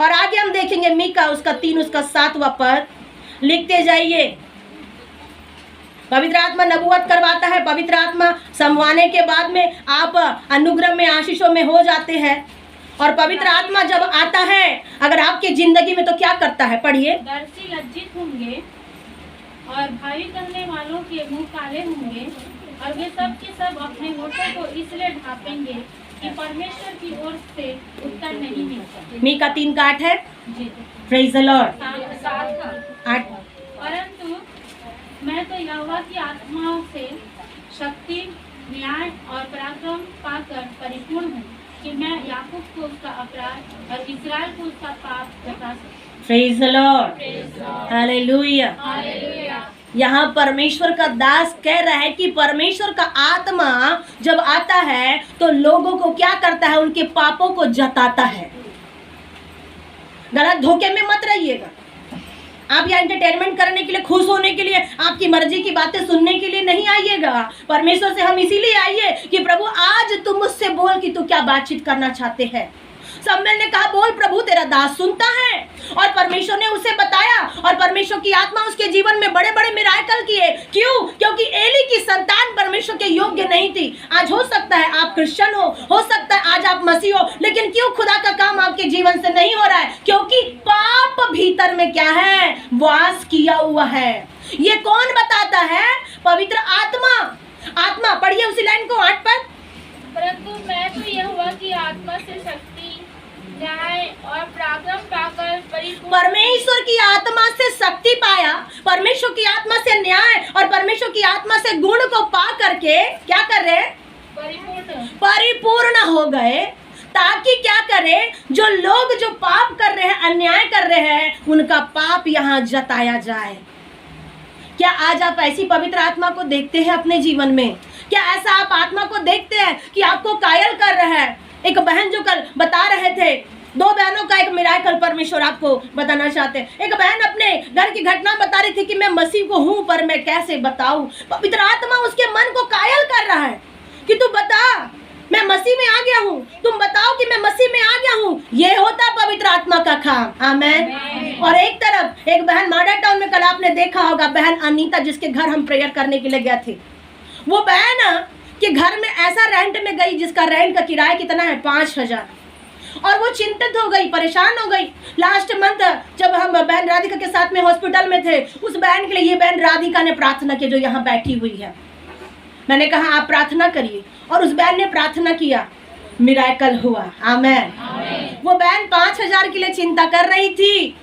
और आगे हम देखेंगे मीका उसका 3 उसका 7वां पद, लिखते जाइए। पवित्र आत्मा नबूवत करवाता है। पवित्र आत्मा समवाने के बाद में आप अनुग्रह में, आशीषों में हो जाते हैं। और पवित्र आत्मा जब आता है अगर आपके जिंदगी में तो क्या करता है? पढ़िए। दर्शी लज्जित होंगे और भावी करने वालों के मुंह काले होंगे, और वे सब के सब अपने होठों को इसलिए ढांपेंगे कि परमेश्वर की ओर से उत्तर नहीं मिलता। मीका 3 का 8 है। जी, प्रेज द लॉर्ड। 8। परंतु मैं तो यहोवा की आत्माओं से शक्ति, न्याय और पराक्रम पाकर परिपूर्ण हूँ कि मैं याकूब को उसका अपराध और इस्राएल को उसका पाप बता सकूं। Praise the Lord, hallelujah. यहाँ परमेश्वर का दास कह रहा है कि परमेश्वर का आत्मा जब आता है तो लोगों को क्या करता है? उनके पापों को जताता है। गलत धोखे में मत रहिएगा। आप यहाँ एंटरटेनमेंट करने के लिए, खुश होने के लिए, आपकी मर्जी की बातें सुनने के लिए नहीं आइएगा। परमेश्वर से हम इसीलिए आइए कि प्रभु आज तुम मुझसे बोल कि तू क्या बातचीत करना चाहते हैं। शमूएल ने कहा बोल प्रभु, तेरा दास सुनता है। और परमेश्वर ने उसे बताया और परमेश्वर की आत्मा उसके जीवन में बड़े बड़े मिराकल किए। क्यों? क्योंकि एली की संतान परमेश्वर के योग्य नहीं थी। आज हो सकता है आप क्रिश्चियन हो सकता है आज आप मसीह हो, लेकिन क्यों खुदा का काम आपके जीवन से नहीं हो रहा है? क्योंकि पाप भीतर में क्या है? वास किया हुआ है। ये कौन बताता है? पवित्र आत्मा। आत्मा पढ़िए उसी लाइन को 8 पर। परंतु मैं तो यहोवा की आत्मा से शक्ति, न्याय और पराक्रम पाकर परिपूर्ण, परमेश्वर की आत्मा से शक्ति पाया, परमेश्वर की आत्मा से न्याय और परमेश्वर की आत्मा से गुण को पा करके क्या कर रहे? परिपूर्ण हो गए, ताकि क्या करे? जो लोग जो पाप कर रहे हैं, अन्याय कर रहे हैं, उनका पाप यहाँ जताया जाए। क्या आज आप ऐसी पवित्र आत्मा को देखते हैं अपने जीवन में? क्या ऐसा आप आत्मा को देखते हैं कि आपको कायल कर रहा है? एक बहन जो कल बता रहे थे, 2 बहनों का एक मिराकल परमेश्वर आपको बताना चाहते हैं। एक बहन अपने घर की घटना बता रही थी कि मैं मसीह को हूं, पर मैं कैसे बताऊं? पवित्र आत्मा उसके मन को कायल कर रहा है कि तू बता, मैं मसीह में आ गया हूँ, तुम बताओ कि मैं मसीह में आ गया हूँ। ये होता पवित्र आत्मा का काम। आमेन। और एक तरफ एक बहन माडा टाउन में, कल आपने देखा होगा, बहन अनीता, जिसके घर हम प्रेयर करने के लिए गए थे, वो बहन के घर में ऐसा रेंट में गई जिसका रेंट का किराया कितना है? 5,000। और वो चिंतित हो गई, परेशान हो गई। लास्ट मंथ जब हम बहन राधिका के साथ में हॉस्पिटल में थे, उस बहन के लिए ये बहन राधिका ने प्रार्थना की जो यहाँ बैठी हुई है। मैंने कहा आप प्रार्थना करिए, और उस बहन ने प्रार्थना किया, मिराकल हुआ। आमेन। वो बहन 5,000 के लिए चिंता कर रही थी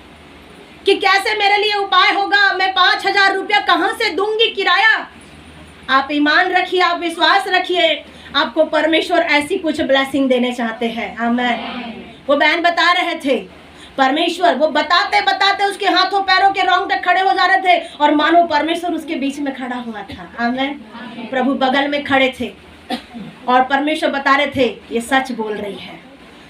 कि कैसे मेरे लिए उपाय होगा, मैं 5,000 रुपया कहाँ से दूंगी किराया। आप ईमान रखिए, आप विश्वास रखिए, आपको परमेश्वर ऐसी कुछ ब्लेसिंग देने चाहते हैं। आमेन। वो बहन बता रहे थे, परमेश्वर, वो बताते बताते उसके हाथों पैरों के रोंगटे खड़े हो जा रहे थे, और मानो परमेश्वर उसके बीच में खड़ा हुआ था। आमेन। प्रभु बगल में खड़े थे, और परमेश्वर बता रहे थे, ये सच बोल रही है,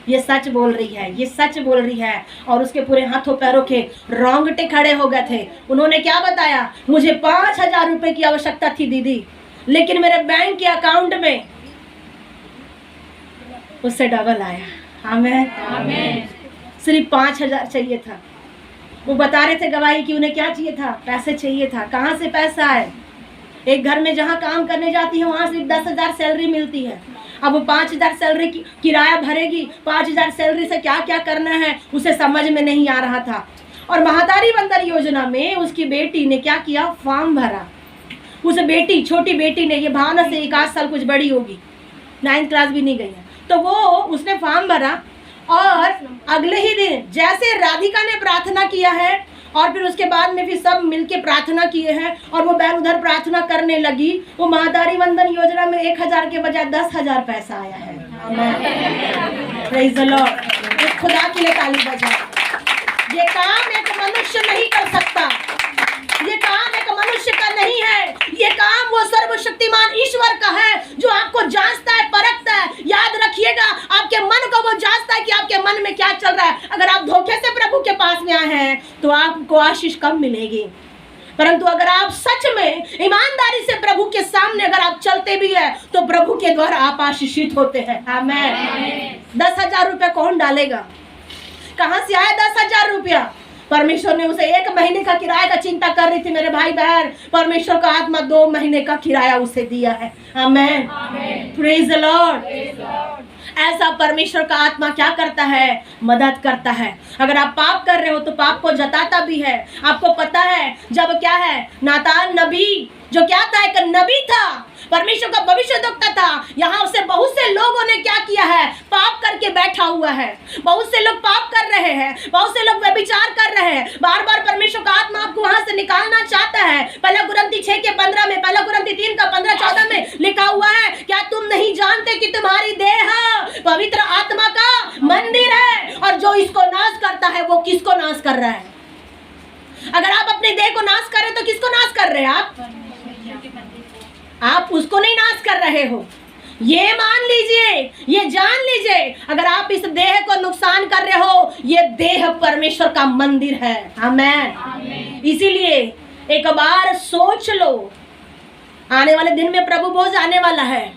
ये सच बोल रही है, ये सच बोल रही है। और उसके पूरे हाथों पैरों के रोंगटे खड़े हो गए थे। उन्होंने क्या बताया? मुझे 5,000 रुपए की आवश्यकता थी दीदी, लेकिन मेरे बैंक के अकाउंट में उससे डबल आया। आमेन। सिर्फ 5,000 चाहिए था। वो बता रहे थे गवाही कि उन्हें क्या चाहिए था? पैसे चाहिए था। कहाँ से पैसा है? एक घर में जहाँ काम करने जाती है वहाँ सिर्फ 10,000 सैलरी मिलती है। अब वो 5,000 सैलरी की किराया भरेगी, 5,000 सैलरी से क्या क्या करना है उसे समझ में नहीं आ रहा था। और महातारी बंदर योजना में उसकी बेटी ने क्या किया? फॉर्म भरा। उस बेटी, छोटी बेटी ने, ये भावना से 1 आध साल कुछ बड़ी होगी, 9th क्लास भी नहीं गई है, तो वो उसने फॉर्म भरा। और अगले ही दिन जैसे राधिका ने प्रार्थना किया है, और फिर उसके बाद में फिर सब मिलके प्रार्थना किए हैं, और वो बहन उधर प्रार्थना करने लगी, वो महातारी वंदन योजना में 1,000 के बजाय 10,000 पैसा आया है। Praise the Lord. एक खुदा के लिए ताली बजाओ। ये काम एक मनुष्य नहीं कर सकता, ये काम एक मनुष्य का नहीं है, ये काम वो सर्वशक्तिमान ईश्वर का है, जो आपको जांचता है, परखता है। याद रखिएगा, आपके मन को वो जांचता है कि आपके मन में क्या चल रहा है। अगर आप धोखे से प्रभु के पास में आए हैं तो आपको आशीष कम मिलेगी, परंतु अगर आप सच में ईमानदारी से प्रभु के सामने अगर आप चलते भी है तो प्रभु के द्वारा आप आशीषित होते हैं। आमेन। 10,000 रुपया कौन डालेगा? कहाँ से आया 10,000 रुपया? परमेश्वर ने उसे 1 महीने का किराया का चिंता कर रही थी मेरे भाई बहन, परमेश्वर का आत्मा 2 महीने का किराया उसे दिया है। आमेन। Praise the Lord. ऐसा परमेश्वर का आत्मा क्या करता है? मदद करता है। अगर आप पाप कर रहे हो तो पाप को जताता भी है। आपको पता है जब क्या है, नातान नबी जो क्या था, एक नबी था, परमेश्वर का भविष्यद्वक्ता था, यहाँ से बहुत से लोगों ने क्या किया है? पाप करके बैठा हुआ है। बहुत से लोग पाप कर रहे हैं, बहुत से लोग व्यभिचार कर रहे हैं। बार बार परमेश्वर का आत्मा आपको वहां से निकालना चाहता है। 1 कुरिन्थी 6 के 15 में, 1 कुरिन्थी 3 का 15-14 में लिखा हुआ है, क्या तुम नहीं जानते कि तुम्हारी देह पवित्र आत्मा का मंदिर है, और जो इसको नाश करता है वो किसको नाश कर रहा है? अगर आप अपने देह को नाश कर रहे हो तो किसको नाश कर रहे हैं? आप उसको नहीं नाश कर रहे हो। ये मान लीजिए, ये जान लीजिए, अगर आप इस देह को नुकसान कर रहे हो, ये देह परमेश्वर का मंदिर है। आमेन। इसीलिए एक बार सोच लो, आने वाले दिन में प्रभु भोज आने वाला है।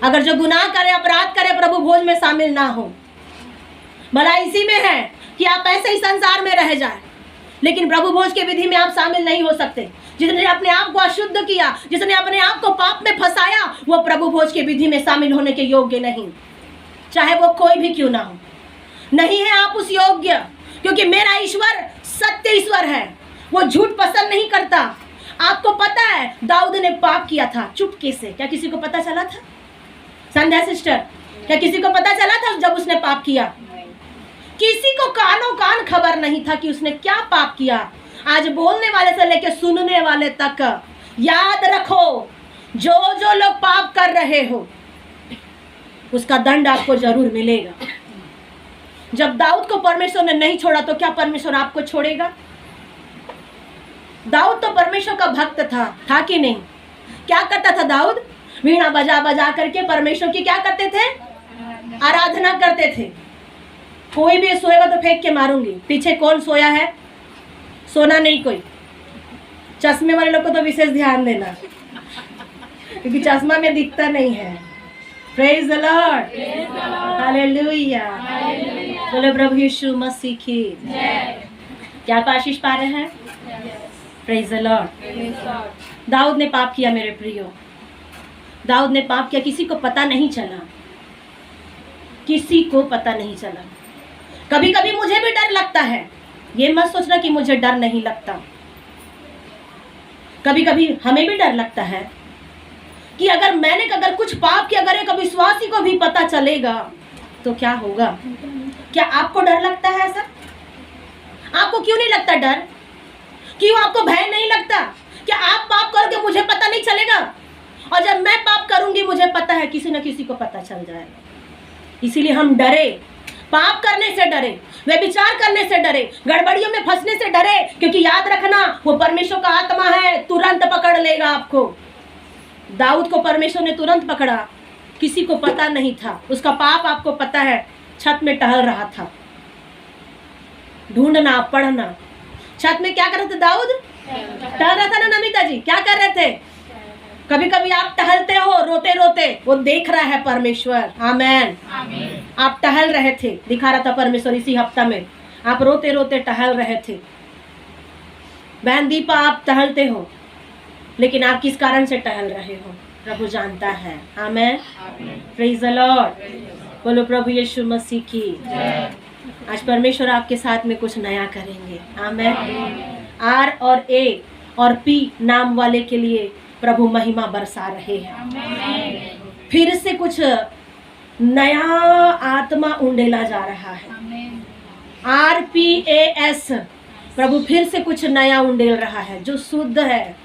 अगर जो गुनाह करे, अपराध करे, प्रभु भोज में शामिल ना हो। भला इसी में है कि आप ऐसे ही संसार में रह जाए, लेकिन प्रभु भोज के विधि में आप शामिल नहीं हो सकते। जिसने अपने आप को अशुद्ध किया, जिसने अपने आप को पाप में फंसाया, वो प्रभु भोज के विधि में शामिल होने के योग्य नहीं, चाहे वो कोई भी क्यों ना हो। नहीं है आप उस योग्य, क्योंकि मेरा ईश्वर सत्य ईश्वर है, वो झूठ पसंद नहीं करता। आपको पता है दाऊद ने पाप किया था चुपके से, क्या किसी को पता चला था? संध्या सिस्टर, क्या किसी को पता चला था जब उसने पाप किया? किसी को कानों कान खबर नहीं था कि उसने क्या पाप किया। आज बोलने वाले से लेकर सुनने वाले तक याद रखो, जो जो लोग पाप कर रहे हो उसका दंड आपको जरूर मिलेगा। जब दाऊद को परमेश्वर ने नहीं छोड़ा तो क्या परमेश्वर आपको छोड़ेगा? दाऊद तो परमेश्वर का भक्त था कि नहीं? क्या करता था दाऊद? वीणा बजा बजा करके परमेश्वर की क्या करते थे? आराधना करते थे। कोई भी सोएगा तो फेंक के मारूंगी। पीछे कौन सोया है? सोना नहीं कोई। चश्मे वाले लोग को तो विशेष ध्यान देना, क्योंकि चश्मा में दिखता नहीं है। प्रेज द लॉर्ड, हालेलुया, बोलो प्रभु यीशु मसीह की क्या आप आशीष पा रहे हैं? Praise the Lord. दाऊद ने पाप किया मेरे प्रियो, दाऊद ने पाप किया, किसी को पता नहीं चला, किसी को पता नहीं चला। कभी कभी मुझे भी डर लगता है, ये मत सोचना कि मुझे डर नहीं लगता। कभी कभी हमें भी डर लगता है कि अगर कुछ पाप किया, अगर एक अविश्वासी को भी पता चलेगा तो क्या होगा? क्या आपको डर लगता है ऐसा? आपको क्यों नहीं लगता डर? क्यों आपको भय नहीं लगता? क्या आप पाप करोगे मुझे पता नहीं चलेगा, और जब मैं पाप करूंगी मुझे पता है किसी न किसी को पता चल जाएगा। इसीलिए हम डरे, पाप करने से डरे, व्यभिचार करने से डरे, गड़बड़ियों में फंसने से डरे, क्योंकि याद रखना वो परमेश्वर का आत्मा है, तुरंत पकड़ लेगा आपको। दाऊद को परमेश्वर ने तुरंत पकड़ा, किसी को पता नहीं था। उसका पाप आपको पता है, छत में टहल रहा था। ढूंढना, पढ़ना, छत में क्या कर रहे थे दाऊद? टहल रहा था ना नमिता जी? क्या कर रहे थे? कभी कभी आप टहलते हो रोते रोते, वो देख रहा है परमेश्वर। आमेन। आप टहल रहे थे, दिखा रहा था परमेश्वर इसी हफ्ता में, आप रोते रोते टहल रहे थे। बहन दीपा, आप टहलते हो, लेकिन आप किस कारण से टहल रहे हो प्रभु जानता है। आमेन, प्रेज द लॉर्ड, बोलो प्रभु यीशु मसीह की। आज परमेश्वर आपके साथ में कुछ नया करेंगे। आमेन। आर और ए और पी नाम वाले के लिए प्रभु महिमा बरसा रहे हैं। फिर से कुछ नया आत्मा उंडेला जा रहा है। RPAS, प्रभु फिर से कुछ नया उंडेल रहा है, जो शुद्ध है,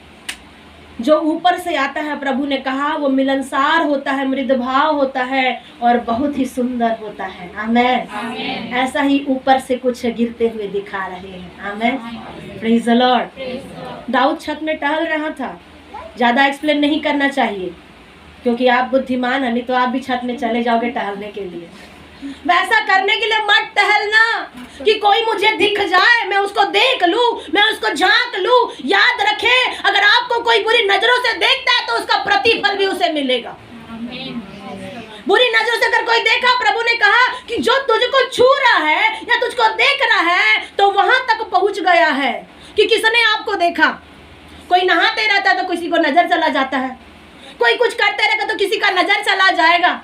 जो ऊपर से आता है। प्रभु ने कहा वो मिलनसार होता है, मृदभाव होता है और बहुत ही सुंदर होता है। आमेन। ऐसा ही ऊपर से कुछ गिरते हुए दिखा रहे हैं। आमेन, प्रेज द लॉर्ड। दाऊद छत में टहल रहा था। ज़्यादा एक्सप्लेन नहीं करना चाहिए, क्योंकि आप बुद्धिमान हैं, नहीं तो आप भी छत में चले जाओगे टहलने के लिए। वैसा करने के लिए मत टहलना कि कोई मुझे दिख जाए, मैं उसको देख लूं, मैं उसको झांक लूं। याद रखें, अगर आपको कोई बुरी नजरों से देखता है तो उसका प्रतिफल भी उसे मिलेगा। बुरी नजरों से अगर कोई देखा, प्रभु ने कहा कि जो तुझको छू रहा है या तुझको देख रहा है तो वहां तक पहुंच गया है कि किसने आपको देखा। कोई नहाते रहता है तो किसी को नजर चला जाता है, कोई कुछ करते रहेगा तो किसी का नजर चला जाएगा।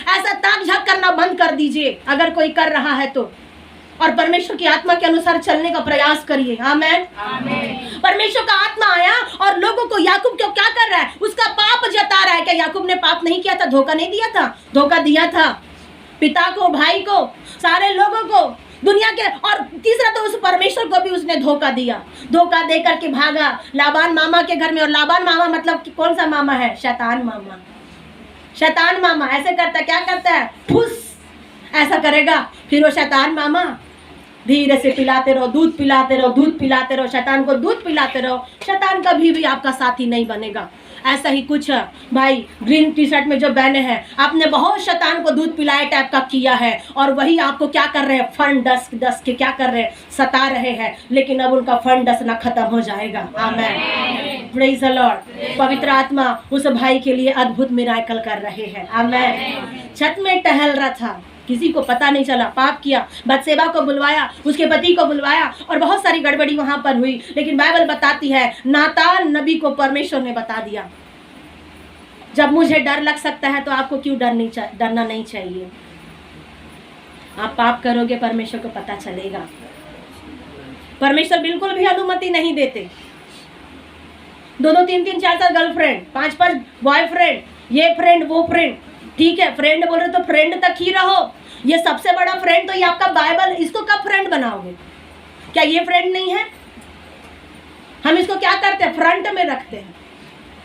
ऐसा ताक झाक करना बंद कर दीजिए अगर कोई कर रहा है तो, और परमेश्वर की आत्मा के अनुसार चलने का प्रयास करिए। आमेन। परमेश्वर का आत्मा आया और लोगों को, याकूब क्यों क्या कर रहा है? उसका पाप जता रहा है। क्या याकूब ने पाप नहीं किया था? धोखा नहीं दिया था? धोखा दिया था, पिता को, भाई को, सारे लोगों को, दुनिया के, और तीसरा तो उस परमेश्वर को भी उसने धोखा दिया। धोखा दे करके भागा लाबान मामा के घर में। और लाबान मामा मतलब कि कौन सा मामा है? शैतान मामा। शैतान मामा ऐसे करता, क्या करता है? फुस ऐसा करेगा। फिर वो शैतान मामा धीरे से पिलाते रहो, दूध पिलाते रहो, दूध पिलाते रहो, शैतान को दूध पिलाते रहो। शैतान कभी भी आपका साथी नहीं बनेगा। ऐसा ही कुछ भाई ग्रीन टी शर्ट में जो बहने हैं, आपने बहुत शैतान को दूध पिलाए टाइप का किया है, और वही आपको क्या कर रहे हैं? फन डस के क्या कर रहे हैं? सता रहे हैं। लेकिन अब उनका फन डसना खत्म हो जाएगा। आमेन, प्रेज द लॉर्ड। पवित्र आत्मा उस भाई के लिए अद्भुत मिराकल कर रहे हैं। आमेन। छत में टहल रहा था, किसी को पता नहीं चला, पाप किया, बतसेबा को बुलवाया, उसके पति को बुलवाया, और बहुत सारी गड़बड़ी वहां पर हुई। लेकिन बाइबल बताती है नातान नबी को परमेश्वर ने बता दिया, जब मुझे डर लग सकता है तो आपको क्यों डरना नहीं चाहिए। आप पाप करोगे, परमेश्वर को पता चलेगा। परमेश्वर बिल्कुल भी अनुमति नहीं देते। 2-2 3-3 4-4 गर्लफ्रेंड, 5-5 बॉयफ्रेंड, ये फ्रेंड वो फ्रेंड, ठीक है फ्रेंड बोल रहे तो फ्रेंड तक ही रहो। ये सबसे बड़ा फ्रेंड तो ये आपका बाइबल, इसको कब फ्रेंड बनाओगे? क्या ये फ्रेंड नहीं है? हम इसको क्या करते हैं, फ्रंट में रखते हैं,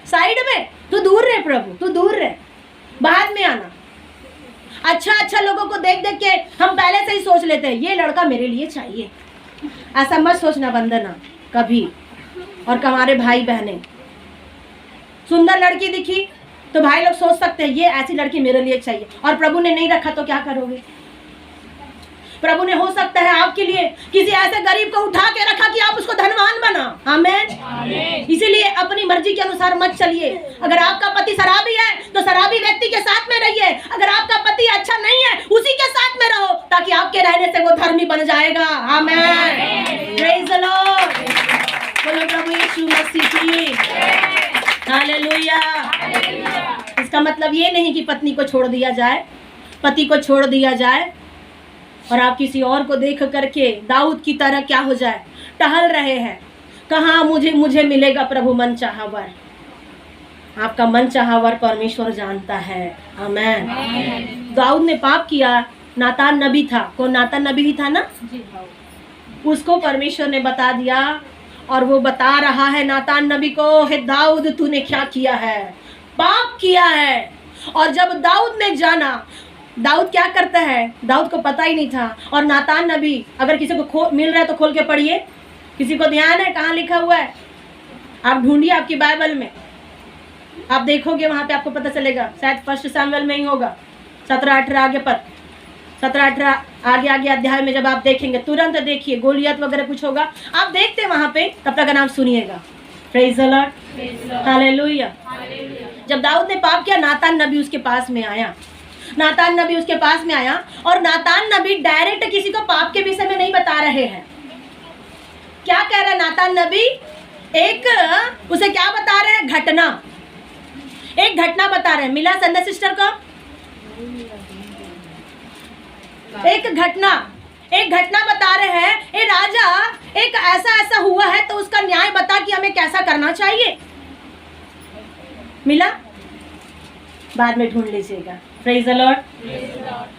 साइड में। तू दूर रहे प्रभु, तू दूर रहे, बाद में आना। अच्छा लोगों को देख देख के हम पहले से ही सोच लेते हैं ये लड़का मेरे लिए चाहिए। ऐसा मत सोचना वंदना कभी। और हमारे भाई बहनें, सुंदर लड़की दिखी तो भाई लोग सोच सकते हैं ये ऐसी लड़की मेरे लिए चाहिए, और प्रभु ने नहीं रखा तो क्या करोगे? प्रभु ने हो सकता है आपके लिए किसी ऐसे गरीब को उठा के रखा कि आप उसको धनवान बना। आमीन। इसीलिए अपनी मर्जी के अनुसार मत चलिए। अगर आपका पति शराबी है तो शराबी व्यक्ति के साथ में रहिए। अगर आपका पति अच्छा नहीं है उसी के साथ में रहो, ताकि आपके रहने से वो धर्मी बन जाएगा। आमीन। Praise the Lord. बोलो प्रभु यीशु मसीह की हालेलुया। इसका मतलब ये नहीं कि पत्नी को छोड़ दिया जाए, पति को छोड़ दिया जाए और आप किसी और को देख करके दाऊद की तरह क्या हो जाए, टहल रहे हैं। कहाँ मुझे मिलेगा प्रभु मन चाहा वर। आपका मन चाहा वर परमेश्वर जानता है। आमीन। दाऊद ने पाप किया। नातान नबी था, कौन? नातान नबी ही था ना, उसको परमेश्वर ने बता दिया और वो बता रहा है नातान नबी को, हे दाऊद तूने क्या किया है, पाप किया है। और जब दाऊद ने जाना, दाऊद क्या करता है, दाऊद को पता ही नहीं था। और नातान नबी, अगर किसी को मिल रहा है तो खोल के पढ़िए। किसी को ध्यान है कहाँ लिखा हुआ है? आप ढूंढिए आपकी बाइबल में, आप देखोगे वहाँ पे आपको पता चलेगा। शायद 1 शमूएल में ही होगा, 17-18 आगे पर, 17-18 आगे अध्याय में जब आप देखेंगे तुरंत देखिए गोलियत वगैरह कुछ होगा, आप देखते वहाँ पे। तब तक नाम सुनिएगा। Praise the Lord, hallelujah. जब दाऊद ने पाप किया, नातान नबी उसके पास में आया। नातान नबी उसके पास में आया और नातान नबी डायरेक्ट किसी को पाप के विषय में नहीं बता रहे हैं। क्या कह रहे हैं नातान नबी? उसे क्या बता रहे हैं? घटना, एक घटना बता रहे हैं। मिला संध्या सिस्टर को? एक घटना बता रहे हैं। ए राजा, एक ऐसा हुआ है तो उसका न्याय बता कि हमें कैसा करना चाहिए। मिला? बाद में ढूंढ लीजिएगा। Praise the Lord.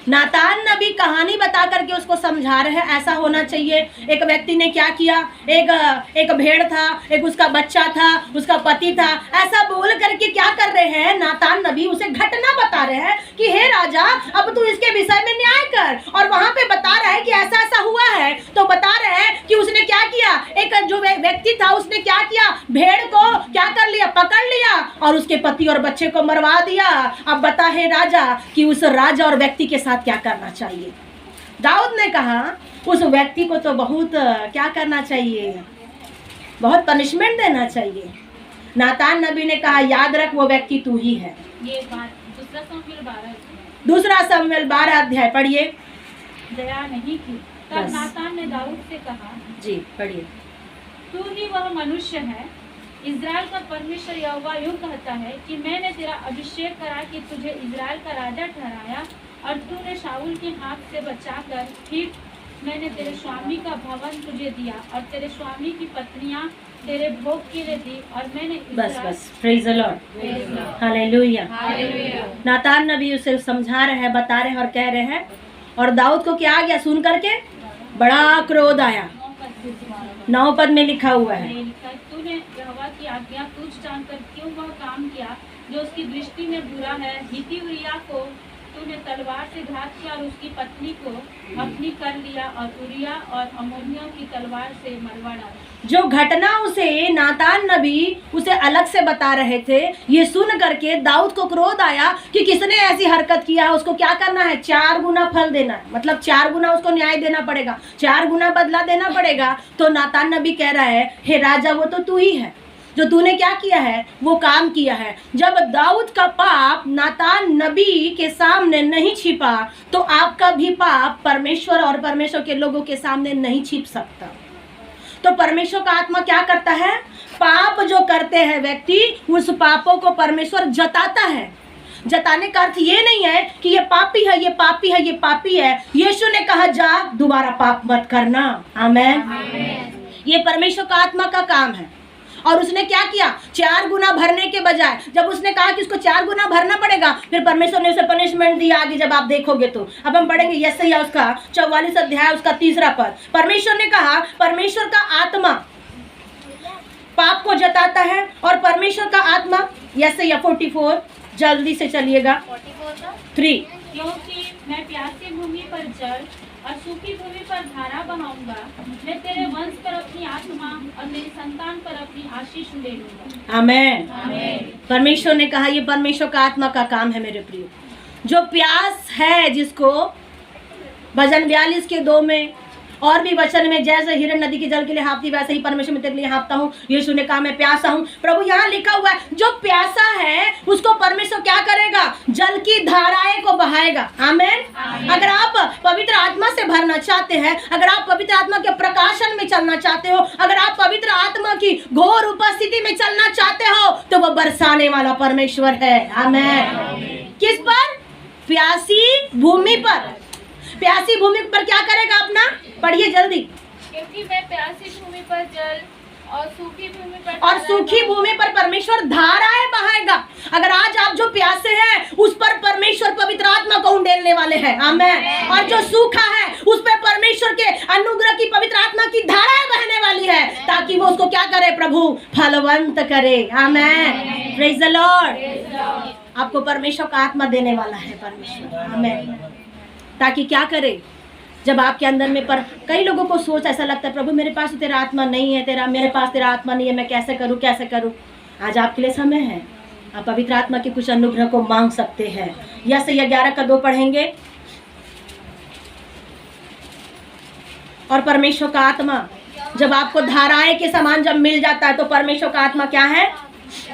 नातान नबी कहानी बता करके उसको समझा रहे हैं ऐसा होना चाहिए। एक व्यक्ति ने क्या किया, एक भेड़ था, एक उसका बच्चा था, उसका पति था, ऐसा बोल करके क्या कर रहे हैं नातान नबी, उसे घटना बता रहे हैं कि हे राजा अब तू इसके विषय में न्याय कर। और वहां पे बता रहा है कि ऐसा हुआ है। तो बता रहे हैं कि उसने क्या किया, एक जो व्यक्ति था उसने क्या किया, भेड़ को क्या कर लिया, पकड़ लिया और उसके पति और बच्चे को मरवा दिया। अब बता हे राजा कि उस राजा और व्यक्ति के साथ क्या करना चाहिए। दाऊद ने कहा उस व्यक्ति को तो बहुत क्या करना चाहिए, बहुत पनिशमेंट देना चाहिए। नातान नबी ने कहा याद रख वो व्यक्ति तू ही है। ये बात दूसरा शमूएल 12 अध्याय पढ़िए। दया नहीं की। तब नातान ने दाऊद से कहा, जी पढ़िए, तू ही वह मनुष्य है। इज़राइल का परमेश्वर यहोवा यूं कहता है कि मैंने तेरा अभिषेक करा कि तुझे इज़राइल का राजा ठहराया और तूने शाऊल के हाथ से बचाकर, फिर मैंने तेरे स्वामी का भवन तुझे दिया और तेरे स्वामी की पत्नियां तेरे भोग के लिए दी। और मैंने बस प्रेज द लॉर्ड, हालेलुया। नातान नबी उसे समझा रहे हैं, बता रहे हैं और कह रहे हैं। और दाऊद को क्या आ गया, सुन करके बड़ा क्रोध आया। 9 पद में लिखा हुआ है, तूने यहोवा की आज्ञा तुझ जानकर क्यों वह काम किया जो उसकी दृष्टि में बुरा है। हित्ती उरिय्याह को तूने तलवार से घात किया और उसकी पत्नी को अपनी कर लिया और उरिय्याह और अम्मोनियों की तलवार से मरवा डाला। जो घटना उसे नातान नबी उसे अलग से बता रहे थे, ये सुन करके दाऊद को क्रोध आया कि किसने ऐसी हरकत किया है, उसको क्या करना है, 4 गुना फल देना है। मतलब 4 गुना उसको न्याय देना पड़ेगा, 4 गुना बदला देना पड़ेगा। तो नातान नबी कह रहा है हे राजा वो तो तू ही है, जो तूने क्या किया है वो काम किया है। जब दाऊद का पाप नातान नबी के सामने नहीं छिपा तो आपका भी पाप परमेश्वर और परमेश्वर के लोगों के सामने नहीं छिप सकता। तो परमेश्वर का आत्मा क्या करता है, पाप जो करते हैं व्यक्ति, उस पापों को परमेश्वर जताता है। जताने का अर्थ ये नहीं है कि ये पापी है, ये पापी है, ये पापी है। यीशु ने कहा जा दोबारा पाप मत करना। आमीन। ये परमेश्वर का आत्मा का काम है। और उसने क्या किया, 4 गुना भरने के बजाय जब उसने कहा कि उसको 4 गुना भरना पड़ेगा, फिर परमेश्वर ने उसे पनिशमेंट दिया। आगे जब आप देखोगे तो अब हम पढ़ेंगे यशायाह उसका 44 अध्याय उसका 3 पद। परमेश्वर ने कहा, परमेश्वर का आत्मा पाप को जताता है और परमेश्वर का आत्मा, यशायाह 44 जल्दी से चलिएगा 3। क्योंकि मैं प्यासी भूमि पर जल और सूखी भूमि पर धारा बहाऊंगा। मैं तेरे वंश पर अपनी आत्मा और मेरी संतान पर अपनी आशीष उड़ेलूंगा। आमेन। आमीन। परमेश्वर ने कहा, ये परमेश्वर का आत्मा का काम है मेरे प्रिय। जो प्यास है जिसको, भजन 42 के 2 में और भी वचन में, जैसे हिरण नदी के जल के लिए हाँफती वैसे ही परमेश्वर मैं तेरे लिए हाँफता हूँ। यीशु ने कहा मैं प्यासा हूँ। प्रभु यहाँ लिखा हुआ है, जो प्यासा है उसको परमेश्वर क्या करेगा, जल की धाराएं को बहाएगा। आमीन। अगर आप पवित्र आत्मा से भरना चाहते हैं, अगर आप पवित्र आत्मा के प्रकाशन में चलना चाहते हो, अगर आप पवित्र आत्मा की घोर उपस्थिति में चलना चाहते हो, तो वो बरसाने वाला परमेश्वर है। आमीन। किस पर? प्यासी भूमि पर। प्यासी भूमि पर क्या करेगा अपना? पढ़िए जल्दी। क्योंकि मैं प्यासी भूमि पर जल और सूखी भूमि पर परमेश्वर धाराएं बहाएगा। अगर आज आप जो प्यासे हैं उस पर परमेश्वर पवित्र आत्मा को उंडेलने वाले हैं। आमीन। और जो सूखा है उस पर परमेश्वर के अनुग्रह की पवित्र आत्मा की धाराएं बहने वाली है, ताकि वो उसको क्या करे, प्रभु फलवंत करे। आमीन। Praise the Lord. आपको परमेश्वर का आत्मा देने वाला है परमेश्वर। आमीन। ताकि क्या करे, जब आपके अंदर में, पर कई लोगों को सोच ऐसा लगता है, प्रभु मेरे पास तो तेरा आत्मा नहीं है, मेरे पास तेरा आत्मा नहीं है, मैं कैसे करूं। आज आपके लिए समय है, आप पवित्र आत्मा के कुछ अनुग्रह को मांग सकते हैं। यशायाह 11 का 2 पढ़ेंगे। और परमेश्वर का आत्मा जब आपको धाराएं के समान जब मिल जाता है, तो परमेश्वर का आत्मा क्या है?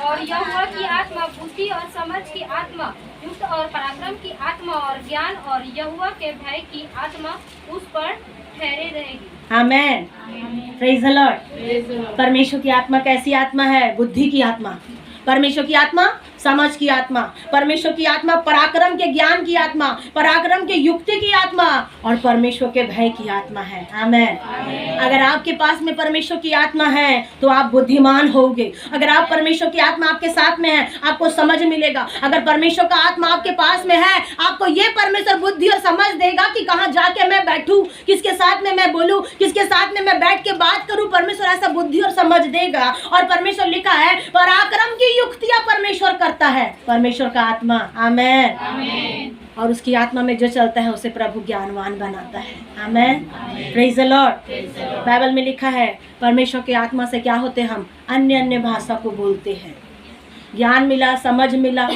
और यहोवा की आत्मा बुद्धि और समझ की आत्मा, युक्त और पराक्रम की आत्मा और ज्ञान और यहोवा के भय की आत्मा उस पर ठहरे रहेगी। आमेन। Praise the Lord. परमेश्वर की आत्मा कैसी आत्मा है? बुद्धि की आत्मा। परमेश्वर की आत्मा समझ की आत्मा। परमेश्वर की आत्मा पराक्रम के ज्ञान की आत्मा, पराक्रम के युक्ति की आत्मा और परमेश्वर के भय की आत्मा है। आमेन। अगर आपके पास में परमेश्वर की आत्मा है तो आप बुद्धिमान होगे। अगर आप परमेश्वर की आत्मा आपके साथ में है, आपको समझ मिलेगा। अगर परमेश्वर का आत्मा आपके पास में है, आपको ये परमेश्वर बुद्धि और समझ देगा कि कहाँ जाके मैं बैठूं, किसके साथ में मैं बोलूं, किसके साथ में मैं बैठ के बात करूं। परमेश्वर ऐसा बुद्धि और समझ देगा। और परमेश्वर लिखा है, पराक्रम की युक्तियां परमेश्वर करता है, परमेश्वर का आत्मा। आमेन। और उसकी आत्मा में जो चलता है उसे प्रभु ज्ञानवान बनाता है। आमेन। Praise the Lord. बाइबल में लिखा है, परमेश्वर के आत्मा से क्या होते, हम अन्य अन्य भाषा को बोलते हैं। ज्ञान मिला, समझ मिला,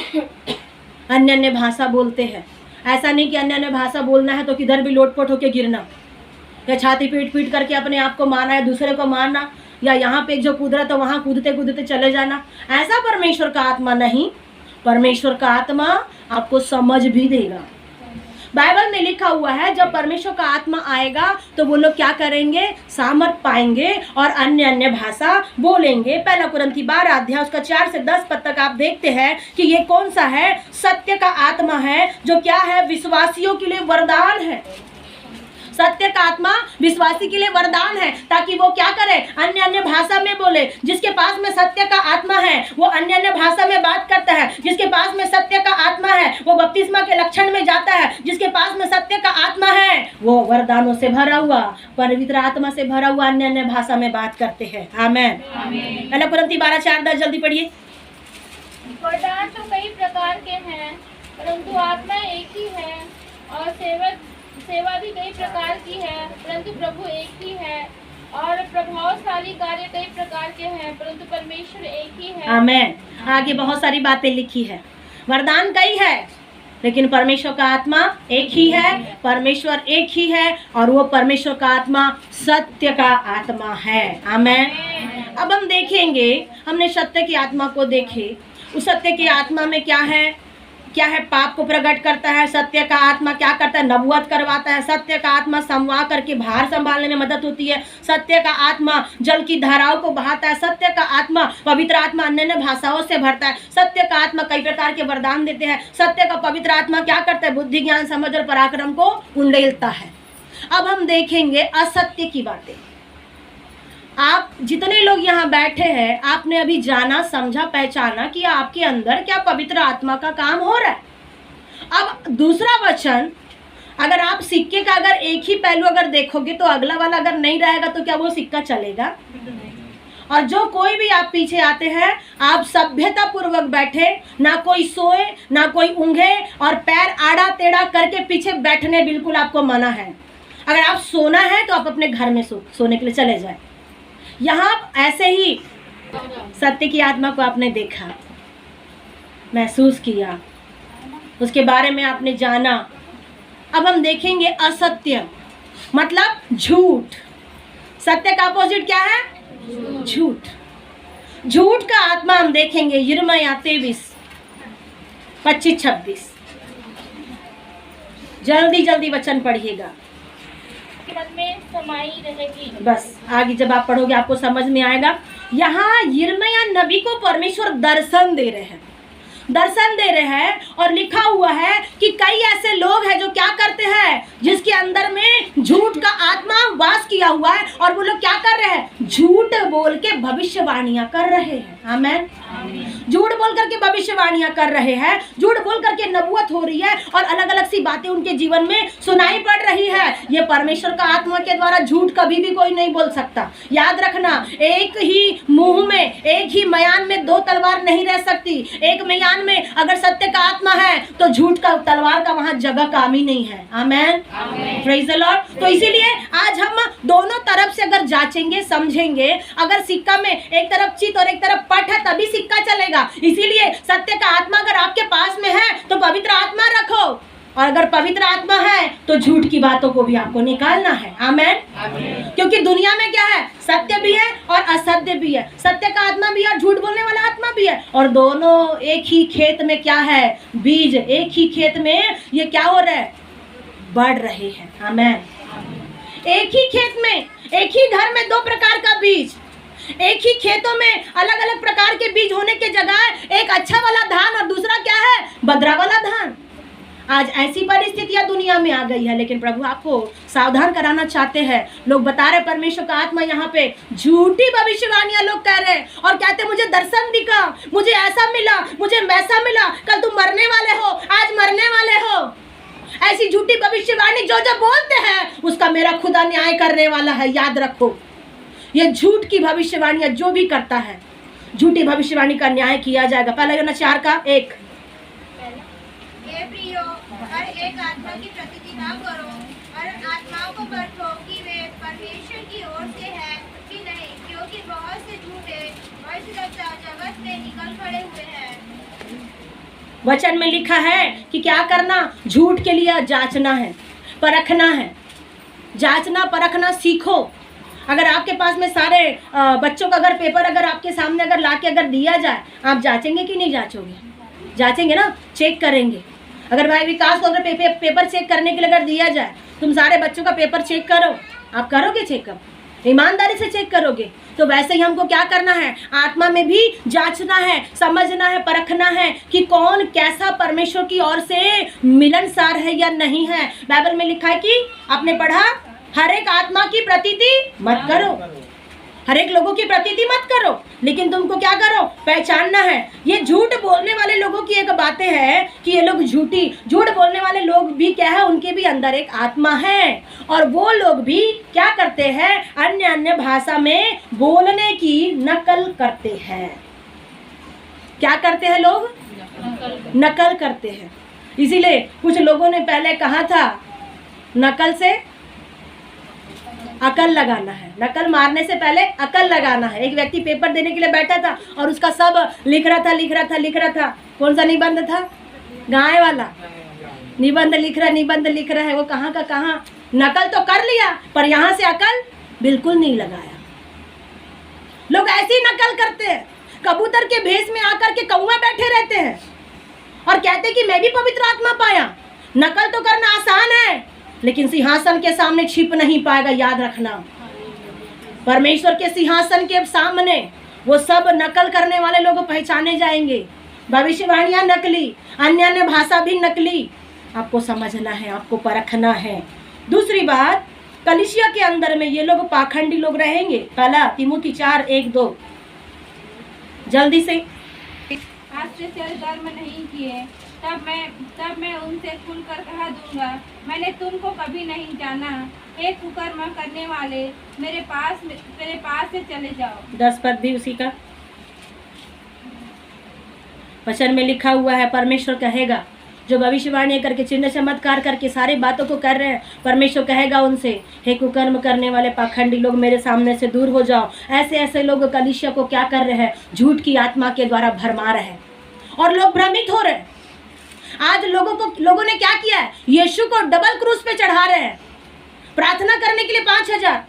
अन्य अन्य भाषा बोलते हैं। ऐसा नहीं कि अन्य अन्य भाषा बोलना है तो किधर भी लोटपोट होके गिरना, या छाती पीट पीट करके अपने आप को मारना, या दूसरे को मारना, या यहाँ पे जो कूद रहा तो वहाँ कूदते कूदते चले जाना। ऐसा परमेश्वर का आत्मा नहीं। परमेश्वर का आत्मा आपको समझ भी देगा। बाइबल में लिखा हुआ है, जब परमेश्वर का आत्मा आएगा तो वो लोग क्या करेंगे, सामर्थ पाएंगे और अन्य अन्य भाषा बोलेंगे। 1 कुरिन्थी 12 अध्याय उसका 4 से 10 पद तक आप देखते हैं कि ये कौन सा है, सत्य का आत्मा है, जो क्या है, विश्वासियों के लिए वरदान है। सत्य का आत्मा विश्वासी के लिए वरदान है, ताकि वो क्या करे, अन्य अन्य भाषा में बोले। जिसके पास में सत्य का आत्मा है वो अन्य अन्य भाषा में बात करता है। जिसके पास में सत्य का आत्मा है वो बपतिस्मा के लक्षण में जाता है। जिसके पास में सत्य का आत्मा है वो वरदानों से भरा हुआ, पवित्र आत्मा से भरा हुआ अन्य अन्य भाषा में बात करते हैं। आमेन। 1 कुरिन्थी 12:4-10 जल्दी पढ़िए। वरदान तो कई प्रकार के हैं, परंतु आत्मा एक ही है, और सेवा भी कई प्रकार की है, परंतु प्रभु एक ही है, और प्रभावशाली कार्य कई प्रकार के हैं, परंतु परमेश्वर एक ही है। आमेन। आगे बहुत सारी बातें लिखी है। वरदान कई है, लेकिन परमेश्वर का आत्मा एक ही है। परमेश्वर एक ही है और वो परमेश्वर का आत्मा सत्य का आत्मा है। आमेन। अब हम देखेंगे, हमने सत्य की आत्मा को देखे। उस सत्य की आत्मा में क्या है, पाप को प्रकट करता है। सत्य का आत्मा क्या करता है, नबूवत करवाता है। सत्य का आत्मा संवाद करके भार संभालने में मदद होती है। सत्य का आत्मा जल की धाराओं को बहाता है। सत्य का आत्मा, पवित्र आत्मा अन्य अन्य भाषाओं से भरता है। सत्य का आत्मा कई प्रकार के वरदान देते हैं। सत्य का पवित्र आत्मा क्या करता है, बुद्धि ज्ञान समझ और पराक्रम को उंडेलता है। अब हम देखेंगे असत्य की बातें। आप जितने लोग यहाँ बैठे हैं, आपने अभी जाना, समझा, पहचाना कि आपके अंदर क्या पवित्र आत्मा का काम हो रहा है। अब दूसरा वचन, अगर आप सिक्के का अगर एक ही पहलू अगर देखोगे तो अगला वाला अगर नहीं रहेगा तो क्या वो सिक्का चलेगा? और जो कोई भी आप पीछे आते हैं, आप सभ्यता पूर्वक बैठे, ना कोई सोए ना कोई ऊँघे, और पैर आड़ा टेढ़ा करके पीछे बैठने बिल्कुल आपको मना है। अगर आप सोना है तो आप अपने घर में सोने के लिए चले जाए। यहाँ ऐसे ही सत्य की आत्मा को आपने देखा, महसूस किया, उसके बारे में आपने जाना। अब हम देखेंगे असत्य, मतलब झूठ। सत्य का अपोजिट क्या है? झूठ। झूठ का आत्मा हम देखेंगे यिर्मयाह 23:25-26। जल्दी जल्दी वचन पढ़िएगा, मन में समाई रहेगी। बस आगे जब आप पढ़ोगे आपको समझ में आएगा। यहाँ यिर्मयाह नबी को परमेश्वर दर्शन दे रहे हैं, दर्शन दे रहे हैं, और लिखा हुआ है कि कई ऐसे लोग हैं जो क्या करते हैं, जिसके अंदर में झूठ का आत्मा वास किया हुआ है, और वो लोग क्या कर रहे हैं? झूठ बोल के भविष्यवाणियां कर रहे हैं। आमीन। झूठ बोल करके भविष्यवाणियां कर रहे हैं, झूठ बोल करके नबूवत हो रही है, और अलग अलग सी बातें उनके जीवन में सुनाई पड़ रही है। ये परमेश्वर का आत्मा के द्वारा झूठ कभी भी कोई नहीं बोल सकता। याद रखना, एक ही मुंह में, एक ही म्यान में दो तलवार नहीं रह सकती। एक म्यान में अगर सत्य का आत्मा है तो झूठ का तलवार का वहां जगह काम ही नहीं है। आमीन, प्रेज द लॉर्ड। तो इसीलिए आज हम दोनों तरफ से अगर जांचेंगे, समझेंगे, अगर सिक्का में एक तरफ चित और एक तरफ पट है तभी सिक्का चलेगा। इसीलिए सत्य का आत्मा अगर आपके पास में है तो पवित्र आत्मा रखो, और अगर पवित्र आत्मा है तो झूठ की बातों को भी आपको निकालना है। आमीन। क्योंकि दुनिया में क्या है? सत्य भी है और असत्य भी है। सत्य का आत्मा भी है और झूठ बोलने वाला आत्मा भी है, और दोनों एक ही खेत में क्या है? बीज। एक ही खेत में ये क्या हो रहा है? बढ़ रहे हैं। आमीन। एक ही खेत में, एक ही घर में दो प्रकार का बीज, एक ही खेतों में अलग अलग प्रकार के बीज होने के जगह एक अच्छा वाला धान और दूसरा क्या है? बदरा वाला धान। आज ऐसी परिस्थितियां दुनिया में आ गई है, लेकिन प्रभु आपको सावधान कराना चाहते हैं। लोग बता रहे परमेश्वर का आत्मा यहाँ पे झूठी भविष्यवाणियां लोग कह रहे हैं, और कहते हैं मुझे दर्शन दिखा, मुझे ऐसा मिला, मुझे वैसा मिला, कल तुम मरने वाले हो, आज मरने वाले हो। ऐसी झूठी भविष्यवाणी जो जो बोलते हैं उसका मेरा खुदा न्याय करने वाला है। याद रखो, ये झूठ की भविष्यवाणियां जो भी करता है, झूठी भविष्यवाणी का न्याय किया जाएगा। पहला योना 4:1। हे प्रियो, हर एक आत्मा की प्रतीति ना करो, और आत्माओं को परखो कि वे परमेश्वर की ओर से है कि नहीं, क्योंकि बहुत से झूठे भविष्यद्वक्ता जगत में निकल पड़े हुए हैं। वचन में लिखा है कि क्या करना? झूठ के लिए जांचना है, परखना है। जांचना परखना सीखो। अगर आपके पास में सारे बच्चों का अगर पेपर अगर आपके सामने अगर लाके अगर दिया जाए, आप जांचेंगे कि नहीं जांचोगे? जांचेंगे ना, चेक करेंगे। अगर भाई विकास को अगर पेपर चेक करने के लिए अगर दिया जाए, तुम सारे बच्चों का पेपर चेक करो, आप करोगे चेकअप? ईमानदारी से चेक करोगे। तो वैसे ही हमको क्या करना है? आत्मा में भी जांचना है, समझना है, परखना है कि कौन कैसा परमेश्वर की ओर से मिलनसार है या नहीं है। बाइबल में लिखा है कि आपने पढ़ा, हर एक आत्मा की प्रतीति मत करो, हर एक लोगों की प्रतीति मत करो, लेकिन तुमको क्या करो? पहचानना है। ये झूठ बोलने वाले लोगों की एक बातें है कि ये लोग झूठ बोलने वाले लोग भी क्या है? उनके भी अंदर एक आत्मा है, और वो लोग भी क्या करते हैं? अन्य अन्य भाषा में बोलने की नकल करते हैं। क्या करते हैं लोग? नकल करते हैं। इसीलिए कुछ लोगों ने पहले कहा था, नकल से अकल लगाना है, नकल मारने से पहले अकल लगाना है। एक व्यक्ति पेपर देने के लिए बैठा था और उसका सब लिख रहा था। कौन सा निबंध था? गाय वाला निबंध लिख रहा है। वो कहाँ का कहाँ, नकल तो कर लिया पर यहाँ से अकल बिल्कुल नहीं लगाया। लोग ऐसी नकल करते हैं, कबूतर के भेष में आकर के कौवा बैठे रहते हैं और कहते कि मैं भी पवित्र आत्मा पाया। नकल तो करना आसान है, लेकिन सिंहासन के सामने छिप नहीं पाएगा। याद रखना, परमेश्वर के सिंहासन के सामने वो सब नकल करने वाले लोग पहचाने जाएंगे। भविष्यवाणियां नकली, अन्य अन्य भाषा भी नकली। आपको समझना है, आपको परखना है। दूसरी बात, कलीसिया के अंदर में ये लोग पाखंडी लोग रहेंगे। पहला तिमुथी 4:1-2 जल्दी से। आश्चर्य से धर्म नहीं किए, तब मैं उनसे खुलकर कह दूंगा, मैंने तुमको कभी नहीं जाना। हे कुकर्म करने वाले, मेरे पास से चले जाओ। 10 पद भी उसी का वचन में लिखा हुआ है। परमेश्वर कहेगा, जो भविष्यवाणी करके चिन्ह चमत्कार करके सारी बातों को कर रहे हैं, परमेश्वर कहेगा उनसे, हे कुकर्म करने वाले पाखंडी लोग, मेरे सामने से दूर हो जाओ। ऐसे ऐसे लोग कलीसिया को क्या कर रहे हैं? झूठ की आत्मा के द्वारा भरमा रहे हैं और लोग भ्रमित हो रहे हैं। आज लोगों ने क्या किया है? यीशु को डबल क्रूस पे चढ़ा रहे हैं। प्रार्थना करने के लिए 5,000।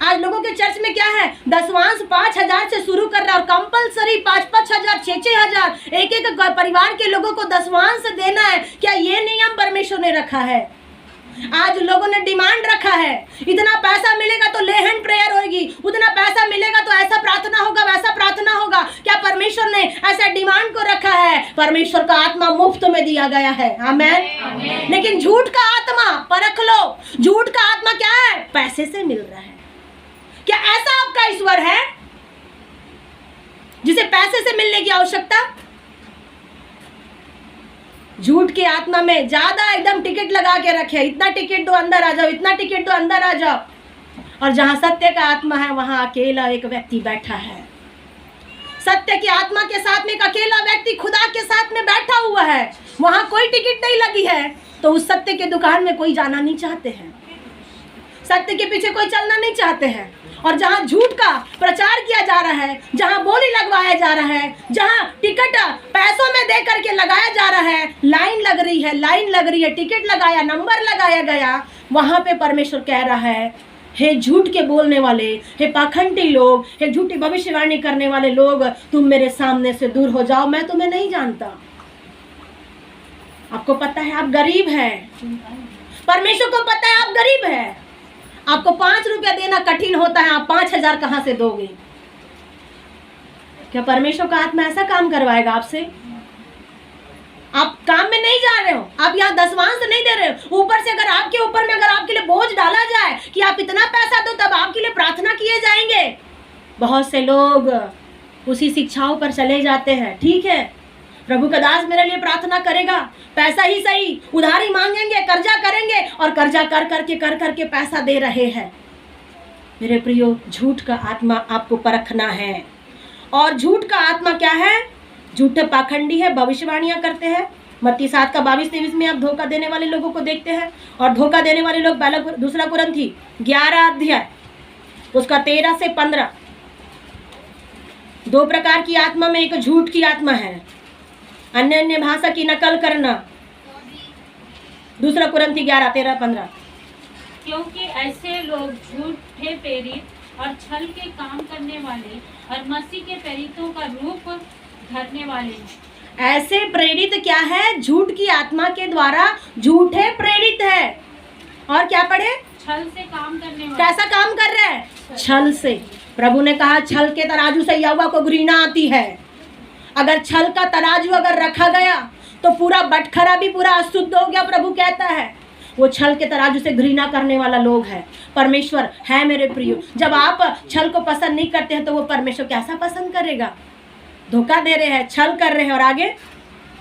आज लोगों के चर्च में क्या है? दशवांश 5,000 से शुरू कर रहा है और कंपलसरी 5,000, 6,000 एक परिवार के लोगों को दशवांश देना है। क्या ये नियम परमेश्वर ने रखा है? आज लोगों ने डिमांड रखा है, इतना पैसा मिलेगा तो ले हैंड प्रेयर होगी, उतना पैसा मिलेगा तो ऐसा प्रार्थना होगा, वैसा प्रार्थना होगा। क्या परमेश्वर ने ऐसा डिमांड को रखा है? परमेश्वर का आत्मा मुफ्त में दिया गया है। आमेन। लेकिन झूठ का आत्मा परख लो, झूठ का आत्मा क्या है? पैसे से मिल रहा है। क्या ऐसा आपका ईश्वर है जिसे पैसे से मिलने की आवश्यकता? झूठ के आत्मा में ज्यादा एकदम टिकट लगा के रखे, इतना टिकट दो अंदर आ जाओ, इतना टिकट दो अंदर आ जाओ। और जहां सत्य का आत्मा है वहां अकेला एक व्यक्ति बैठा है। सत्य की आत्मा के साथ में एक अकेला व्यक्ति खुदा के साथ में बैठा हुआ है। वहां कोई टिकट नहीं लगी है, तो उस सत्य के दुकान में कोई जाना नहीं चाहते हैं, सत्य के पीछे कोई चलना नहीं चाहते हैं। और जहां झूठ का प्रचार किया जा रहा है, जहां बोली लगवाया जा रहा है, जहां टिकट पैसों में दे करके लगाया जा रहा है, लाइन लग रही है, टिकट लगाया, नंबर लगाया गया, वहां पे परमेश्वर कह रहा है, हे झूठ के बोलने वाले, हे पाखंडी लोग, हे झूठी भविष्यवाणी करने वाले लोग, तुम मेरे सामने से दूर हो जाओ, मैं तुम्हें नहीं जानता। आपको पता है आप गरीब हैं, परमेश्वर को पता है आप गरीब हैं। आपको 5 रुपया देना कठिन होता है, आप 5,000 कहां से दोगे? क्या परमेश्वर का आत्मा ऐसा काम करवाएगा आपसे? आप काम में नहीं जा रहे हो, आप यहाँ दशवांश नहीं दे रहे हो, ऊपर से अगर आपके ऊपर में अगर आपके लिए बोझ डाला जाए कि आप इतना पैसा दो तब आपके लिए प्रार्थना किए जाएंगे। बहुत से लोग उसी शिक्षाओं पर चले जाते हैं। ठीक है, प्रभु का दास मेरे लिए प्रार्थना करेगा, पैसा ही सही, उधारी मांगेंगे, कर्जा करेंगे और कर्जा कर करके पैसा दे रहे हैं। मेरे प्रियो, झूठ का आत्मा आपको परखना है। और झूठ का आत्मा क्या है? झूठे पाखंडी है, भविष्यवाणियां करते हैं। मत्ती 7:22-23 में आप धोखा देने वाले लोगों को देखते हैं। और धोखा देने वाले लोग 2 कुरिन्थी 11 अध्याय उसका 13 से 15। 2 प्रकार की आत्मा में एक झूठ की आत्मा है, अन्य भाषा की नकल करना। 2 कुरिन्थी 11:13-15। क्योंकि ऐसे लोग झूठे प्रेरित और छल के काम करने वाले और मसीह के प्रेरितों का रूप धरने वाले हैं। ऐसे प्रेरित क्या है? झूठ की आत्मा के द्वारा झूठे प्रेरित है। और क्या पढ़े? छल से काम करने वाले। कैसा काम कर रहे हैं? छल से। प्रभु ने कहा छल के तराजू से यहोवा को घृणा आती है। अगर छल का तराजू अगर रखा गया तो पूरा बटखरा भी पूरा अशुद्ध हो गया। प्रभु कहता है वो छल के तराजू से घृणा करने वाला लोग है। परमेश्वर है मेरे प्रियो, जब आप छल को पसंद नहीं करते हैं तो वो परमेश्वर कैसा पसंद करेगा? धोखा दे रहे हैं, छल कर रहे हैं। और आगे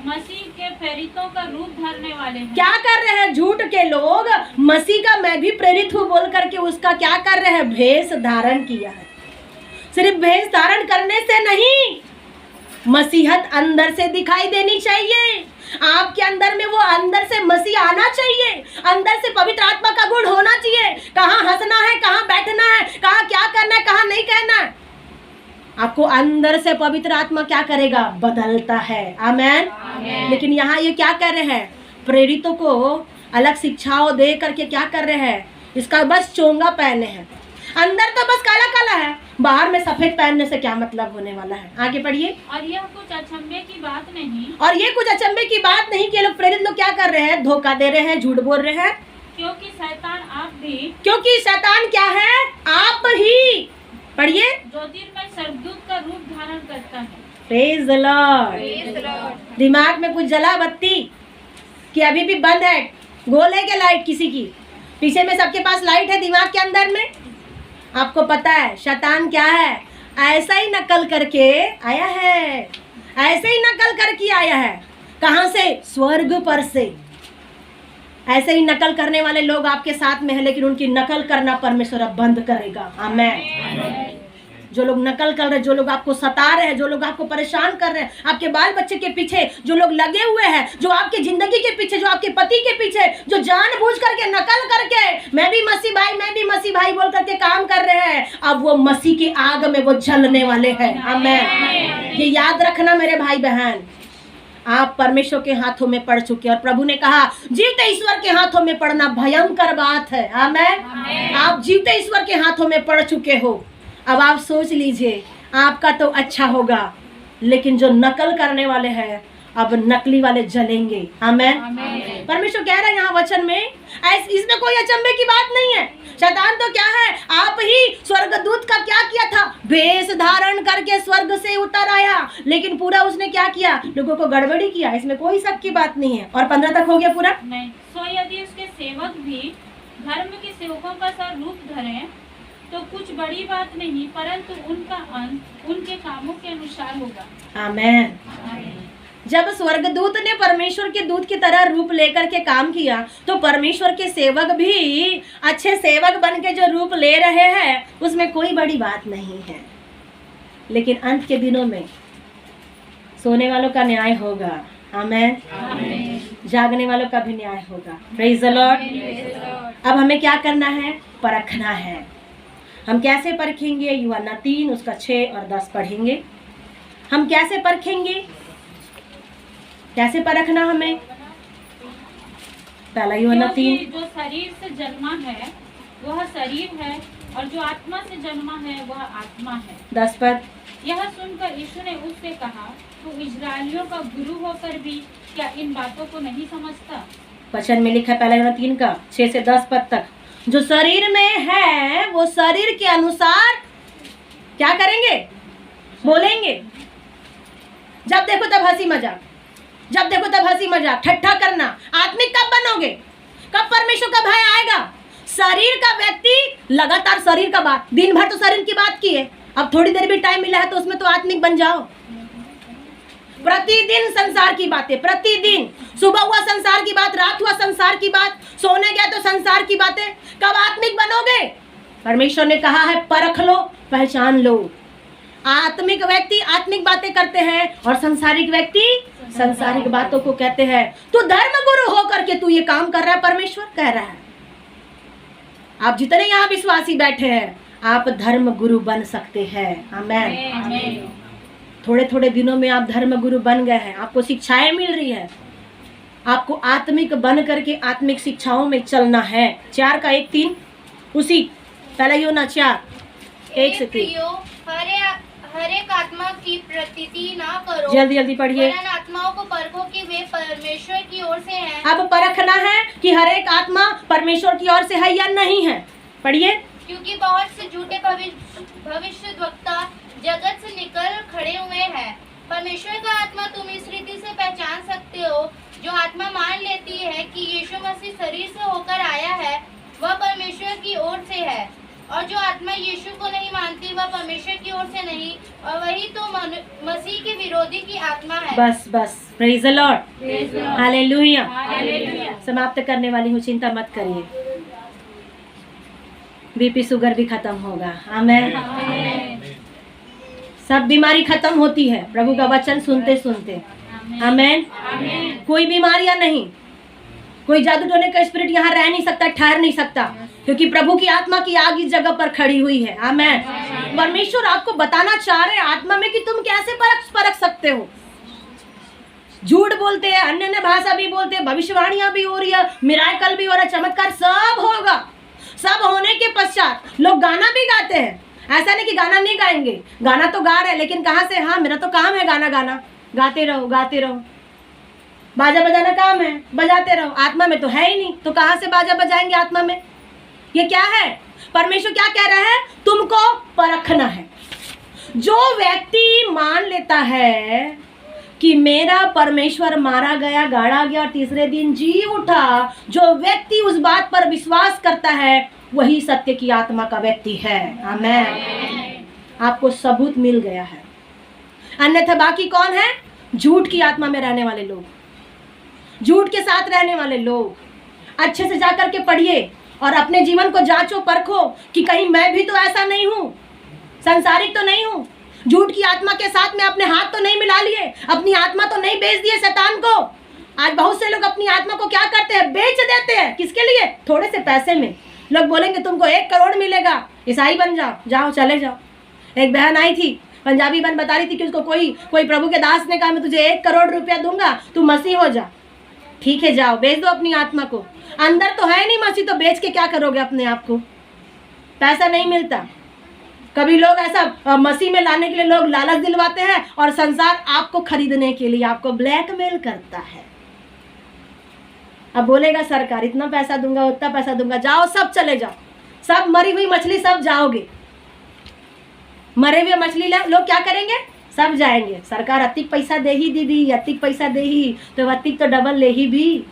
मसीह के प्रेरितों का रूप धरने वाले हैं। क्या कर रहे हैं? झूठ के लोग मसीह का मैं भी प्रेरित हूँ बोल करके उसका क्या कर रहे हैं? भेष धारण किया है। सिर्फ भेष धारण करने से नहीं, मसीहत अंदर से दिखाई देनी चाहिए। आपके अंदर में वो अंदर से मसीह आना चाहिए, अंदर से पवित्र आत्मा का गुण होना चाहिए। कहाँ हंसना है, कहाँ बैठना है, कहाँ क्या करना है, कहाँ नहीं कहना है, आपको अंदर से पवित्र आत्मा क्या करेगा? बदलता है। आमेन। लेकिन यहाँ ये क्या कर रहे हैं? प्रेरितों को अलग शिक्षाओं दे करके क्या कर रहे हैं? इसका बस चोंगा पहने हैं, अंदर तो बस काला काला है, बाहर में सफेद पहनने से क्या मतलब होने वाला है? आगे पढ़िए। और यह कुछ अचंभे की बात नहीं, और ये कुछ अचंभे की बात नहीं कि लोग प्रेरित लोग क्या कर रहे हैं? धोखा दे रहे हैं, झूठ बोल रहे हैं। क्योंकि शैतान आप भी, क्योंकि शैतान क्या है? आप ही। पढ़िए। ज्योतिर्मय स्वर्गदूत का रूप धारण करता है। Praise the Lord. दिमाग में कुछ जला बत्ती कि अभी भी बंद है? गोल है क्या लाइट किसी की? पीछे में सबके पास लाइट है दिमाग के अंदर में। आपको पता है शैतान क्या है, ऐसा ही नकल करके आया है, ऐसे ही नकल करके आया है। कहाँ से? स्वर्ग पर से। ऐसे ही नकल करने वाले लोग आपके साथ में है, लेकिन उनकी नकल करना परमेश्वर अब बंद करेगा। आमीन। जो लोग नकल कर रहे हैं, जो लोग आपको सता रहे हैं, जो लोग आपको परेशान कर रहे हैं, आपके बाल बच्चे के पीछे जो लोग लगे हुए हैं, जो आपकी जिंदगी के पीछे, जो आपके पति के पीछे, जो जानबूझ करके नकल करके मैं भी मसीह भाई बोल करके काम कर रहे हैं, अब वो मसीह की आग में वो जलने वाले हैं। आमीन। ये याद रखना मेरे भाई बहन, आप परमेश्वर के हाथों में पड़ चुके हैं और प्रभु ने कहा जीवते ईश्वर के हाथों में पड़ना भयंकर बात है। आमीन। आप जीवते ईश्वर के हाथों में पड़ चुके हो। अब आप सोच लीजिए, आपका तो अच्छा होगा, लेकिन जो नकल करने वाले हैं अब नकली वाले जलेंगे। आमीन। परमेश्वर कह रहा है यहाँ वचन में, इसमें कोई अचंभे की बात नहीं है। शैतान तो क्या है, आप ही स्वर्गदूत का क्या किया था, भेष धारण करके स्वर्ग से उतर आया, लेकिन पूरा उसने क्या किया, लोगों को गड़बड़ी किया। इसमें कोई शक की बात नहीं है। और 15 तक हो गया पूरा। नहीं, सो यदि उसके सेवक भी धर्म के सेवकों का सा रूप धरें तो कुछ बड़ी बात नहीं, परंतु उनका अंत उनके कामों के अनुसार होगा। आमीन। जब स्वर्गदूत ने परमेश्वर के दूत की तरह रूप लेकर के काम किया, तो परमेश्वर के सेवक भी अच्छे सेवक बन के जो रूप ले रहे हैं, उसमें कोई बड़ी बात नहीं है। लेकिन अंत के दिनों में सोने वालों का न्याय होगा। आमीन। जागने वालों का भी न्याय होगा। Praise the Lord. अब हमें क्या करना है, परखना है। हम कैसे परखेंगे? यूहन्ना 3 उसका 6 और 10 पढ़ेंगे। हम कैसे परखेंगे, कैसे परखना हमें? पहला यूहन्ना 3, जो शरीर से जन्मा है वह शरीर है, और जो आत्मा से जन्मा है वह आत्मा है। 10 पद। यह सुनकर यीशु ने उससे कहा, तू इजरायलियों का गुरु होकर भी क्या इन बातों को नहीं समझता? वचन में लिखा है पहला यूहन्ना 3 का 6 से 10 पद तक, जो शरीर में है वो शरीर के अनुसार क्या करेंगे, बोलेंगे। जब देखो तब हंसी मजाक, जब देखो तब हंसी मजाक, ठट्ठा करना। आत्मिक कब बनोगे, कब परमेश्वर का भय आएगा? शरीर का व्यक्ति लगातार शरीर का बात, दिन भर तो शरीर की बात की है, अब थोड़ी देर भी टाइम मिला है तो उसमें तो आत्मिक बन जाओ। प्रतिदिन संसार की बातें, प्रतिदिन सुबह हुआ संसार की बात, रात हुआ संसार की बात, सोने गया तो संसार की बातें, कब आत्मिक बनोगे? परमेश्वर ने कहा है परख लो, पहचान लो। आत्मिक व्यक्ति आत्मिक बातें करते हैं और संसारिक व्यक्ति संसारिक बातों को कहते हैं। तू धर्म गुरु होकर के तू ये काम कर रहा है, परमेश्वर कह रहा है। आप जितने यहाँ विश्वासी बैठे हैं, आप धर्म गुरु बन सकते हैं। आमीन। थोड़े थोड़े दिनों में आप धर्म गुरु बन गए हैं, आपको शिक्षाएं मिल रही है, आपको आत्मिक बन करके आत्मिक शिक्षाओं में चलना है। 4 का 1-3 उसी पहला यूहन्ना 4:1-3। हर एक आत्मा की प्रतीति ना करो, जल्दी जल्दी पढ़िए। वरन आत्माओं को परखो कि वे परमेश्वर की ओर से हैं। अब परखना है कि हर एक आत्मा परमेश्वर की ओर से है या नहीं है। पढ़िए। क्योंकि बहुत से झूठे भविष्यद्वक्ता जगत से निकल खड़े हुए हैं। परमेश्वर का आत्मा तुम इस रीति से पहचान सकते हो, जो आत्मा मान लेती है कि यीशु मसीह शरीर से होकर आया है वह परमेश्वर की ओर से है, और जो आत्मा यीशु को नहीं मानती वह परमेश्वर की ओर से नहीं, और वही तो मसीह के विरोधी की आत्मा है। बस बस, प्रेज द लॉर्ड, हालेलुया। समाप्त करने वाली हूँ, चिंता मत करिए, बीपी शुगर भी खत्म होगा। आमीन। सब बीमारी खत्म होती है प्रभु का वचन सुनते सुनते। आमीन। कोई बीमारियां नहीं, कोई जादू टोने का स्पिरिट यहाँ रह नहीं सकता, ठहर नहीं सकता, क्योंकि प्रभु की आत्मा की आग इस जगह पर खड़ी हुई है। आमीन। परमेश्वर आपको बताना चाह रहे हैं आत्मा में कि तुम कैसे परख सकते हो। झूठ बोलते हैं, अन्य भाषा भी बोलते हैं, भविष्यवाणियां भी हो रही है, मिराकल भी हो रहा है, चमत्कार सब होगा। सब होने के पश्चात लोग गाना भी गाते हैं। ऐसा नहीं कि गाना नहीं गाएंगे, गाना तो गा रहे हैं, लेकिन कहाँ से? हाँ, मेरा तो काम है गाना गाना, गाते रहो गाते रहो। बाजा बजाना काम है, बजाते रहो। आत्मा में तो है ही नहीं, तो कहाँ से बाजा बजाएंगे आत्मा में? ये क्या है? परमेश्वर क्या कह रहा है? तुमको परखना है। जो व्यक्ति मान लेता है कि मेरा परमेश्वर मारा गया, गाड़ा गया और तीसरे दिन जी उठा। जो व्यक्ति उस बात पर विश्वास करता है वही सत्य की आत्मा का व्यक्ति है। आमेन। आपको सबूत मिल गया है। अन्यथा बाकी कौन है? झूठ की आत्मा में रहने वाले लोग, झूठ के साथ रहने वाले लोग। अच्छे से जाकर के पढ़िए और अपने जीवन को जांचो परखो कि कहीं मैं भी तो ऐसा नहीं हूं, संसारिक तो नहीं हूं, झूठ की आत्मा के साथ में अपने हाथ तो नहीं मिला लिए, अपनी आत्मा तो नहीं बेच दिए शैतान को। आज बहुत से लोग अपनी आत्मा को क्या करते हैं? बेच देते हैं। किसके लिए? थोड़े से पैसे में। लोग बोलेंगे तुमको 1 करोड़ मिलेगा, ईसाई बन जाओ, जाओ चले जाओ। एक बहन आई थी, पंजाबी बहन बता रही थी कि उसको कोई प्रभु के दास ने कहा मैं तुझे 1 करोड़ रुपया दूंगा, तू मसीह हो जा। ठीक है, जाओ बेच दो अपनी आत्मा को। अंदर तो है नहीं मसीह, तो बेच के क्या करोगे अपने आप को? पैसा नहीं मिलता। कभी लोग ऐसा मसीह में लाने के लिए लोग लालच दिलवाते हैं और संसार आपको खरीदने के लिए आपको ब्लैकमेल करता है। अब बोलेगा सरकार इतना पैसा दूंगा, उतना पैसा दूंगा, जाओ सब चले जाओ, सब मरी हुई मछली सब जाओगे। मरे हुए मछली लोग क्या करेंगे? सब जाएंगे। सरकार अतिक पैसा दे ही दीदी, अतिक पैसा दे ही, तो अतिक तो डबल ले ही भी,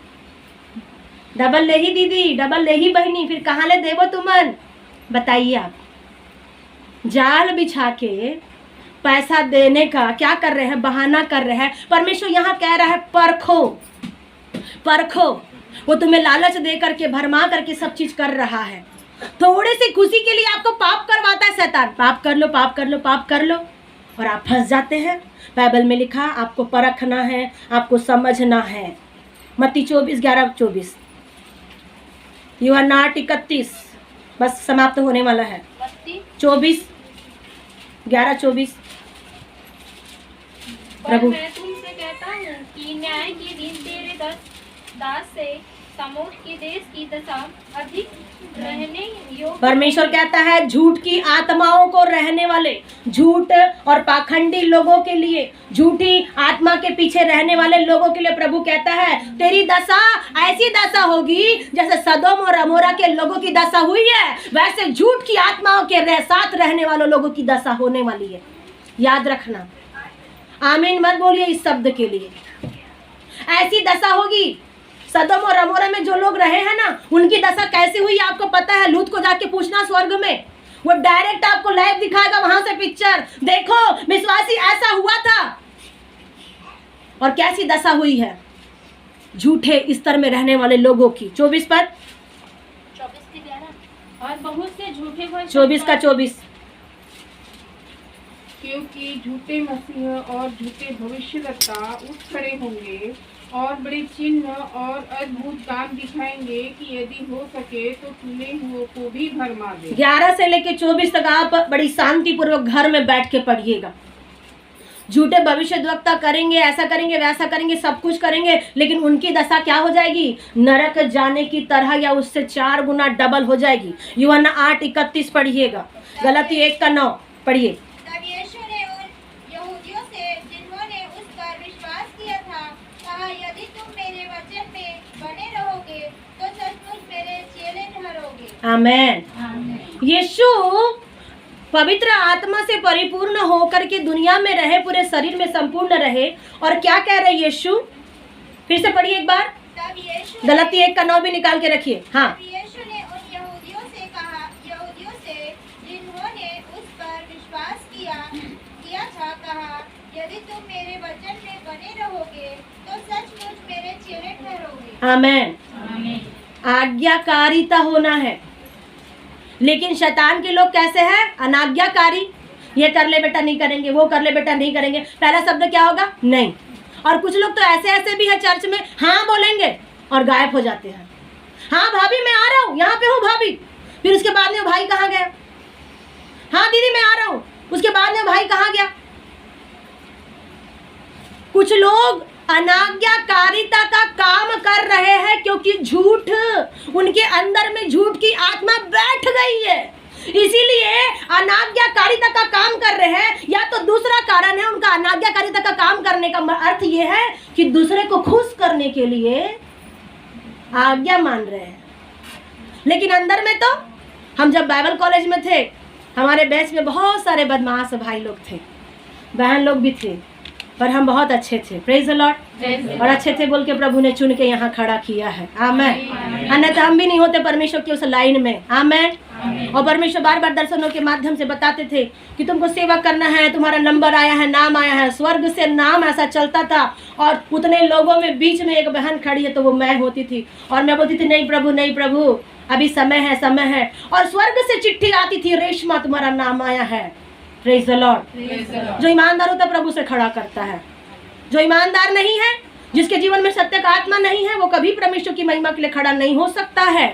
डबल ले ही दीदी, डबल ले ही बहनी, फिर कहाँ ले देवो तुमन? बताइए आप। जाल बिछा के पैसा देने का क्या कर रहे हैं? बहाना कर रहे हैं। परमेश्वर यहाँ कह रहा है परखो, परखो। वो तुम्हें लालच दे करके, भरमा करके सब चीज कर रहा है। थोड़े से खुशी के लिए आपको पाप करवाता है शैतान। पाप कर लो, पाप कर लो, पाप कर लो, और आप फंस जाते हैं। बाइबल में लिखा आपको परखना है, आपको समझना है। मत्ती 24:11-24, यूहन्ना 8:31, बस समाप्त होने वाला है। 24:11-24। पर मैं तुमसे कहता हूँ कि न्याय के दिन तेरे दास से समूह के देश की दशा अधिक रहने योग्य। परमेश्वर कहता है झूठ की आत्माओं को रहने वाले, झूठ और पाखंडी लोगों के लिए, झूठी आत्मा के पीछे रहने वाले लोगों के लिए प्रभु कहता है तेरी दशा ऐसी दशा होगी जैसे सदोम और अमोरा के लोगों की दशा हुई है, वैसे झूठ की आत्माओं के साथ रहने वालों लोगों की दशा होने वाली है। याद रखना। आमीन मत बोलिए इस शब्द के लिए। ऐसी दशा होगी। सदोम और अमोरा में जो लोग रहे हैं ना, उनकी दशा कैसी हुई आपको पता है? लूत को जाके पूछना स्वर्ग में, वो डायरेक्ट आपको लाइव दिखाएगा वहां से पिक्चर। देखो विश्वासी ऐसा हुआ था और कैसी दशा हुई है झूठे स्तर में रहने वाले लोगों की। 24 पर 24:11। और बहुत से झूठे 24 क्योंकि झूठे मसीह और झूठे भविष्यवक्ता उठ खड़े होंगे और बड़े चिन्ह और अद्भुत काम दिखाएंगे कि यदि हो सके तो चुने हुओं को भी भरमा दे। 11 से लेके 24 तक आप बड़ी शांति पूर्वक घर में बैठ के पढ़िएगा। झूठे भविष्यद्वक्ता करेंगे, ऐसा करेंगे, वैसा करेंगे, सब कुछ करेंगे, लेकिन उनकी दशा क्या हो जाएगी? नरक जाने की तरह या उससे 4 गुना डबल हो जाएगी। यूहन्ना 8:31 पढ़िएगा। गलती 1:9 पढ़िए। तब यीशु ने उन यहूदियों से जिन्होंने उस पर विश्वास किया था कहा, यदि तुम मेरे वचन में बने रहोगे तो सचमुच मेरे चेले ठहरोगे। आमेन। यीशु पवित्र आत्मा से परिपूर्ण होकर के दुनिया में रहे, पूरे शरीर में संपूर्ण रहे, और क्या कह रहे यीशु? फिर से पढ़िए एक बार। तब यीशु गलती 1:9 भी निकाल के रखिए। हाँ, तब यीशु ने उन यहूदियों से जिन्होंने उस पर विश्वास किया था कहा, यदि तुम मेरे वचन में बने रहोगे तो सचमुच मेरे चेले ठहरोगे। आमेन। आज्ञाकारिता होना है, लेकिन शैतान के लोग कैसे हैं? अनाज्ञाकारी। ये कर ले बेटा नहीं करेंगे, वो कर ले बेटा नहीं करेंगे। पहला शब्द क्या होगा? नहीं। और कुछ लोग तो ऐसे भी है चर्च में, हाँ बोलेंगे और गायब हो जाते हैं। हाँ भाभी मैं आ रहा हूँ, यहाँ पे हूँ भाभी। फिर उसके बाद में भाई कहाँ गया? हाँ दीदी मैं आ रहा हूँ, उसके बाद में भाई कहाँ गया? कुछ लोग अनाज्ञाकारिता का काम कर रहे हैं क्योंकि झूठ, उनके अंदर में झूठ की आत्मा बैठ गई है, इसीलिए अनाज्ञाकारिता का काम कर रहे हैं। या तो दूसरा कारण है, उनका अनाज्ञाकारिता का काम करने का अर्थ ये है कि दूसरे को खुश करने के लिए आज्ञा मान रहे हैं, लेकिन अंदर में तो हम जब बाइबल कॉलेज में थे, हमारे बैच में बहुत सारे बदमाश भाई लोग थे, बहन लोग भी थे। पर हम बहुत अच्छे थे, प्रेज द लॉर्ड। और अच्छे थे बोल के प्रभु ने चुन के यहाँ खड़ा किया है, आमेन। अन्यथा हम भी नहीं होते परमेश्वर की उस लाइन में, आमेन। और परमेश्वर बार बार दर्शनों के माध्यम से बताते थे कि तुमको सेवा करना है, तुम्हारा नंबर आया है, नाम आया है। स्वर्ग से नाम ऐसा चलता था और उतने लोगों में बीच में एक बहन खड़ी है तो वो मैं होती थी। और मैं बोलती थी नहीं प्रभु, नहीं प्रभु, अभी समय है, समय है। और स्वर्ग से चिट्ठी आती थी, रेशमा तुम्हारा नाम आया है, प्रेज द लॉर्ड। जो ईमानदार होता प्रभु से खड़ा करता है। जो ईमानदार नहीं है, जिसके जीवन में सत्य का आत्मा नहीं है, वो कभी परमेश्वर की महिमा के लिए खड़ा नहीं हो सकता है।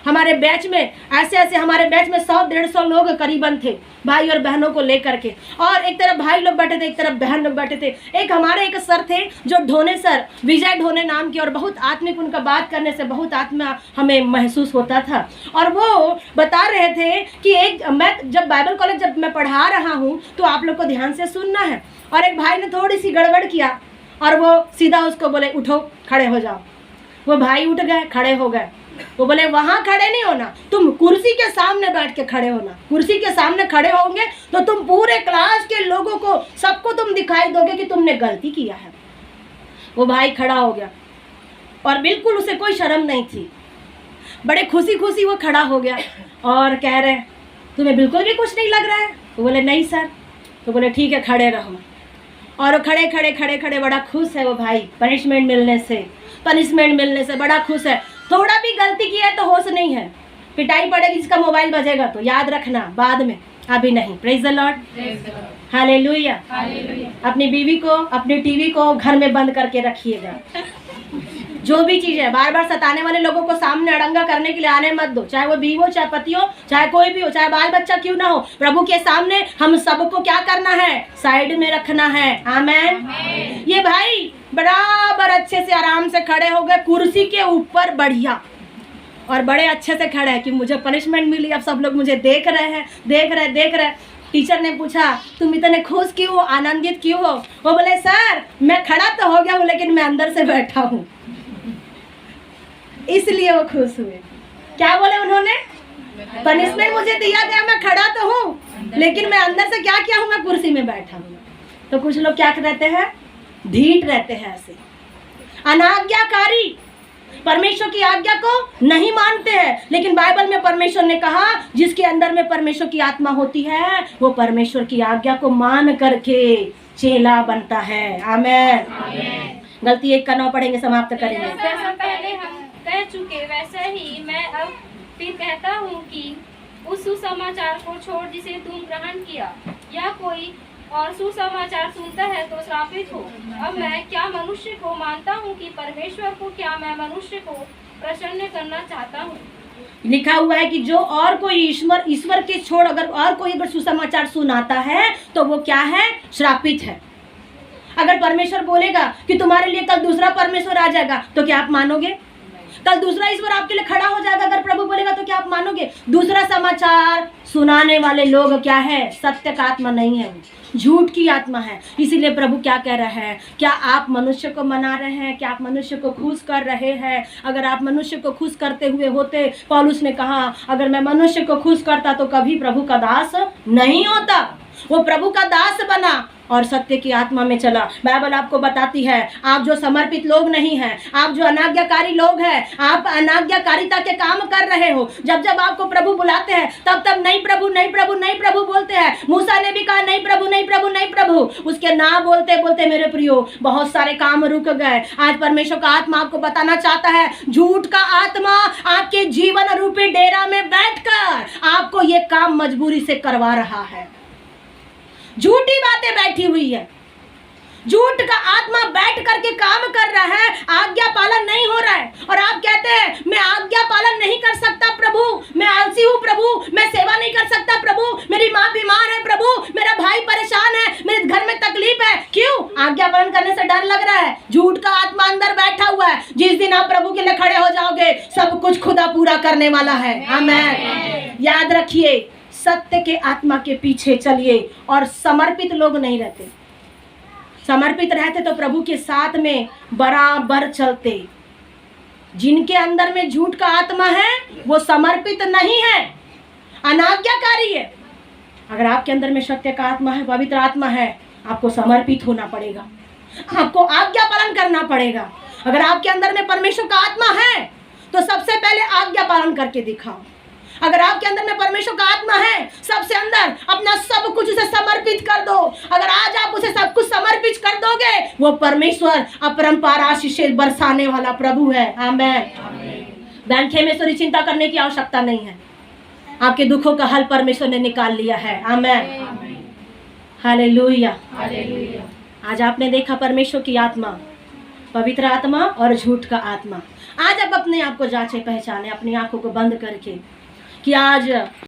हमारे बैच में ऐसे हमारे बैच में 100-150 लोग करीबन थे, भाई और बहनों को लेकर के। और एक तरफ भाई लोग बैठे थे, एक तरफ बहन लोग बैठे थे। एक हमारे एक सर थे जो ढोने सर, विजय ढोने नाम के, और बहुत आत्मिक, उनका बात करने से बहुत आत्मा हमें महसूस होता था। और वो बता रहे थे कि मैं जब बाइबल कॉलेज जब मैं पढ़ा रहा हूँ तो आप लोग को ध्यान से सुनना है। और एक भाई ने थोड़ी सी गड़बड़ किया और वो सीधा उसको बोले उठो, खड़े हो जाओ। वो भाई उठ गए, खड़े हो गए। वो बोले वहां खड़े नहीं होना, तुम कुर्सी के सामने बैठ के खड़े होना। कुर्सी के सामने खड़े होंगे तो तुम पूरे क्लास के लोगों को, सबको तुम दिखाई दोगे कि तुमने गलती किया है। वो भाई खड़ा हो गया और बिल्कुल उसे कोई शर्म नहीं थी, बड़े खुशी खुशी वो खड़ा हो गया और कह रहे तुम्हें बिल्कुल भी कुछ नहीं लग रहा है? तो बोले नहीं सर। तो बोले ठीक है, खड़े रहो। और खड़े खड़े खड़े खड़े बड़ा खुश है वो भाई, पनिशमेंट मिलने से बड़ा खुश है। थोड़ा भी गलती किया है तो होश नहीं है, पिटाई पड़ेगी, जिसका मोबाइल बजेगा तो याद रखना, बाद में, अभी नहीं। Praise the Lord, hallelujah. अपनी बीवी को, अपनी टीवी को घर में बंद करके रखिएगा। जो भी चीज है, बार बार सताने वाले लोगों को सामने अड़ंगा करने के लिए आने मत दो, चाहे वो बीवी हो, चाहे पति हो, चाहे कोई भी हो, चाहे बाल बच्चा क्यों ना हो। प्रभु के सामने हम सबको क्या करना है? साइड में रखना है, आमेन। ये भाई बराबर अच्छे से आराम से खड़े हो गए, कुर्सी के ऊपर बढ़िया, और बड़े अच्छे से खड़े हैं कि मुझे पनिशमेंट मिली, अब सब लोग मुझे देख रहे। टीचर ने पूछा तुम इतने खुश क्यों हो, आनंदित क्यों हो? वो बोले सर मैं खड़ा तो हो गया हूँ लेकिन मैं अंदर से बैठा हूँ, इसलिए वो खुश हुए। क्या बोले उन्होंने? पनिशमेंट मुझे दिया गया, मैं खड़ा तो हूँ लेकिन मैं अंदर से क्या किया हूँ? मैं कुर्सी में बैठा हूँ। तो कुछ लोग क्या रहते हैं? ढीठ रहते हैं, ऐसे अनाज्ञाकारी, परमेश्वर की आज्ञा को नहीं मानते हैं। लेकिन बाइबल में परमेश्वर ने कहा जिसके अंदर में परमेश्वर की आत्मा होती है वो परमेश्वर की आज्ञा को मान करके चेला बनता है, आमेन। गलती 1 का 9 पढ़ेंगे, समाप्त करेंगे। जैसा पहले हम कह चुके वैसे ही मैं अब फिर कहता हूँ कि उस सुसमाचार को छोड़ जिसे तुम ग्रहण किया, या कोई और सुसमाचार सुनता है तो श्रापित हो। अब मैं क्या मनुष्य को मानता हूँ कि परमेश्वर को, क्या मैं मनुष्य को प्रसन्न करना चाहता हूँ? लिखा हुआ है कि जो और कोई ईश्वर के छोड़ अगर सुसमाचार सुनाता है तो वो क्या है? श्रापित है। अगर परमेश्वर बोलेगा कि तुम्हारे लिए कल दूसरा परमेश्वर आ जाएगा तो क्या आप मानोगे? कल दूसरा ईश्वर आपके लिए खड़ा हो जाएगा अगर प्रभु बोलेगा तो क्या आप मानोगे? दूसरा समाचार सुनाने वाले लोग क्या है? सत्य का आत्मा नहीं है, झूठ की आत्मा है। इसीलिए प्रभु क्या कह रहा है? क्या आप मनुष्य को मना रहे हैं? क्या आप मनुष्य को खुश कर रहे हैं? अगर आप मनुष्य को खुश करते हुए होते, पौलुस ने कहा अगर मैं मनुष्य को खुश करता तो कभी प्रभु का दास नहीं होता। वो प्रभु का दास बना और सत्य की आत्मा में चला। बाइबल आपको बताती है आप जो समर्पित लोग नहीं हैं, आप जो अनाज्ञाकारी लोग हैं, आप अनाज्ञाकारिता के काम कर रहे हो, जब जब आपको प्रभु बुलाते हैं तब तब नहीं प्रभु, नहीं प्रभु, नहीं प्रभु बोलते हैं। मूसा ने भी कहा नहीं प्रभु, नहीं प्रभु, नहीं प्रभु। उसके ना बोलते बोलते मेरे प्रियो बहुत सारे काम रुक गए। आज परमेश्वर का आत्मा आपको बताना चाहता है, झूठ का आत्मा आपके जीवन रूपी डेरा में बैठकर आपको ये काम मजबूरी से करवा रहा है। झूठी बातें बैठी हुई है, झूठ का आत्मा बैठ करके काम कर रहा है, आज्ञा पालन नहीं हो रहा है। और आप कहते हैं मैं आज्ञा पालन नहीं कर सकता प्रभु, मैं आलसी हूँ प्रभु, मैं सेवा नहीं कर सकता प्रभु, मेरी माँ बीमार है प्रभु, मेरा भाई परेशान है, मेरे घर में तकलीफ है। क्यों? आज्ञा पालन करने से डर लग रहा है। झूठ का आत्मा अंदर बैठा हुआ है। जिस दिन आप प्रभु के लिए खड़े हो जाओगे सब कुछ खुदा पूरा करने वाला है, आमीन। याद रखिए, सत्य के आत्मा के पीछे चलिए। और समर्पित लोग नहीं रहते, समर्पित रहते तो प्रभु के साथ में बराबर चलते। जिनके अंदर में झूठ का आत्मा है वो समर्पित नहीं है, अनाज्ञाकारी है। अगर आपके अंदर में सत्य का आत्मा है, पवित्र आत्मा है, आपको समर्पित होना पड़ेगा। आपको आज्ञा पालन करना पड़ेगा। अगर आपके अंदर में परमेश्वर का आत्मा है तो सबसे पहले आज्ञा पालन करके दिखाओ। अगर आपके अंदर में परमेश्वर का आत्मा है, सबसे अंदर अपना सब कुछ उसे समर्पित कर दो। अगर आज आप उसे सब कुछ समर्पित कर दोगे, वो परमेश्वर अपरंपार आशीषें बरसाने वाला प्रभु है। आमेन। बहन खेमेश्वरी, चिंता करने की आवश्यकता नहीं है। आपके दुखों का हल परमेश्वर ने निकाल लिया है। आमेन। हालेलुया। आज आपने देखा परमेश्वर की आत्मा, पवित्र आत्मा और झूठ का आत्मा। आज आप अपने आप को जांचे पहचाने, अपनी आंखों को बंद करके कि आज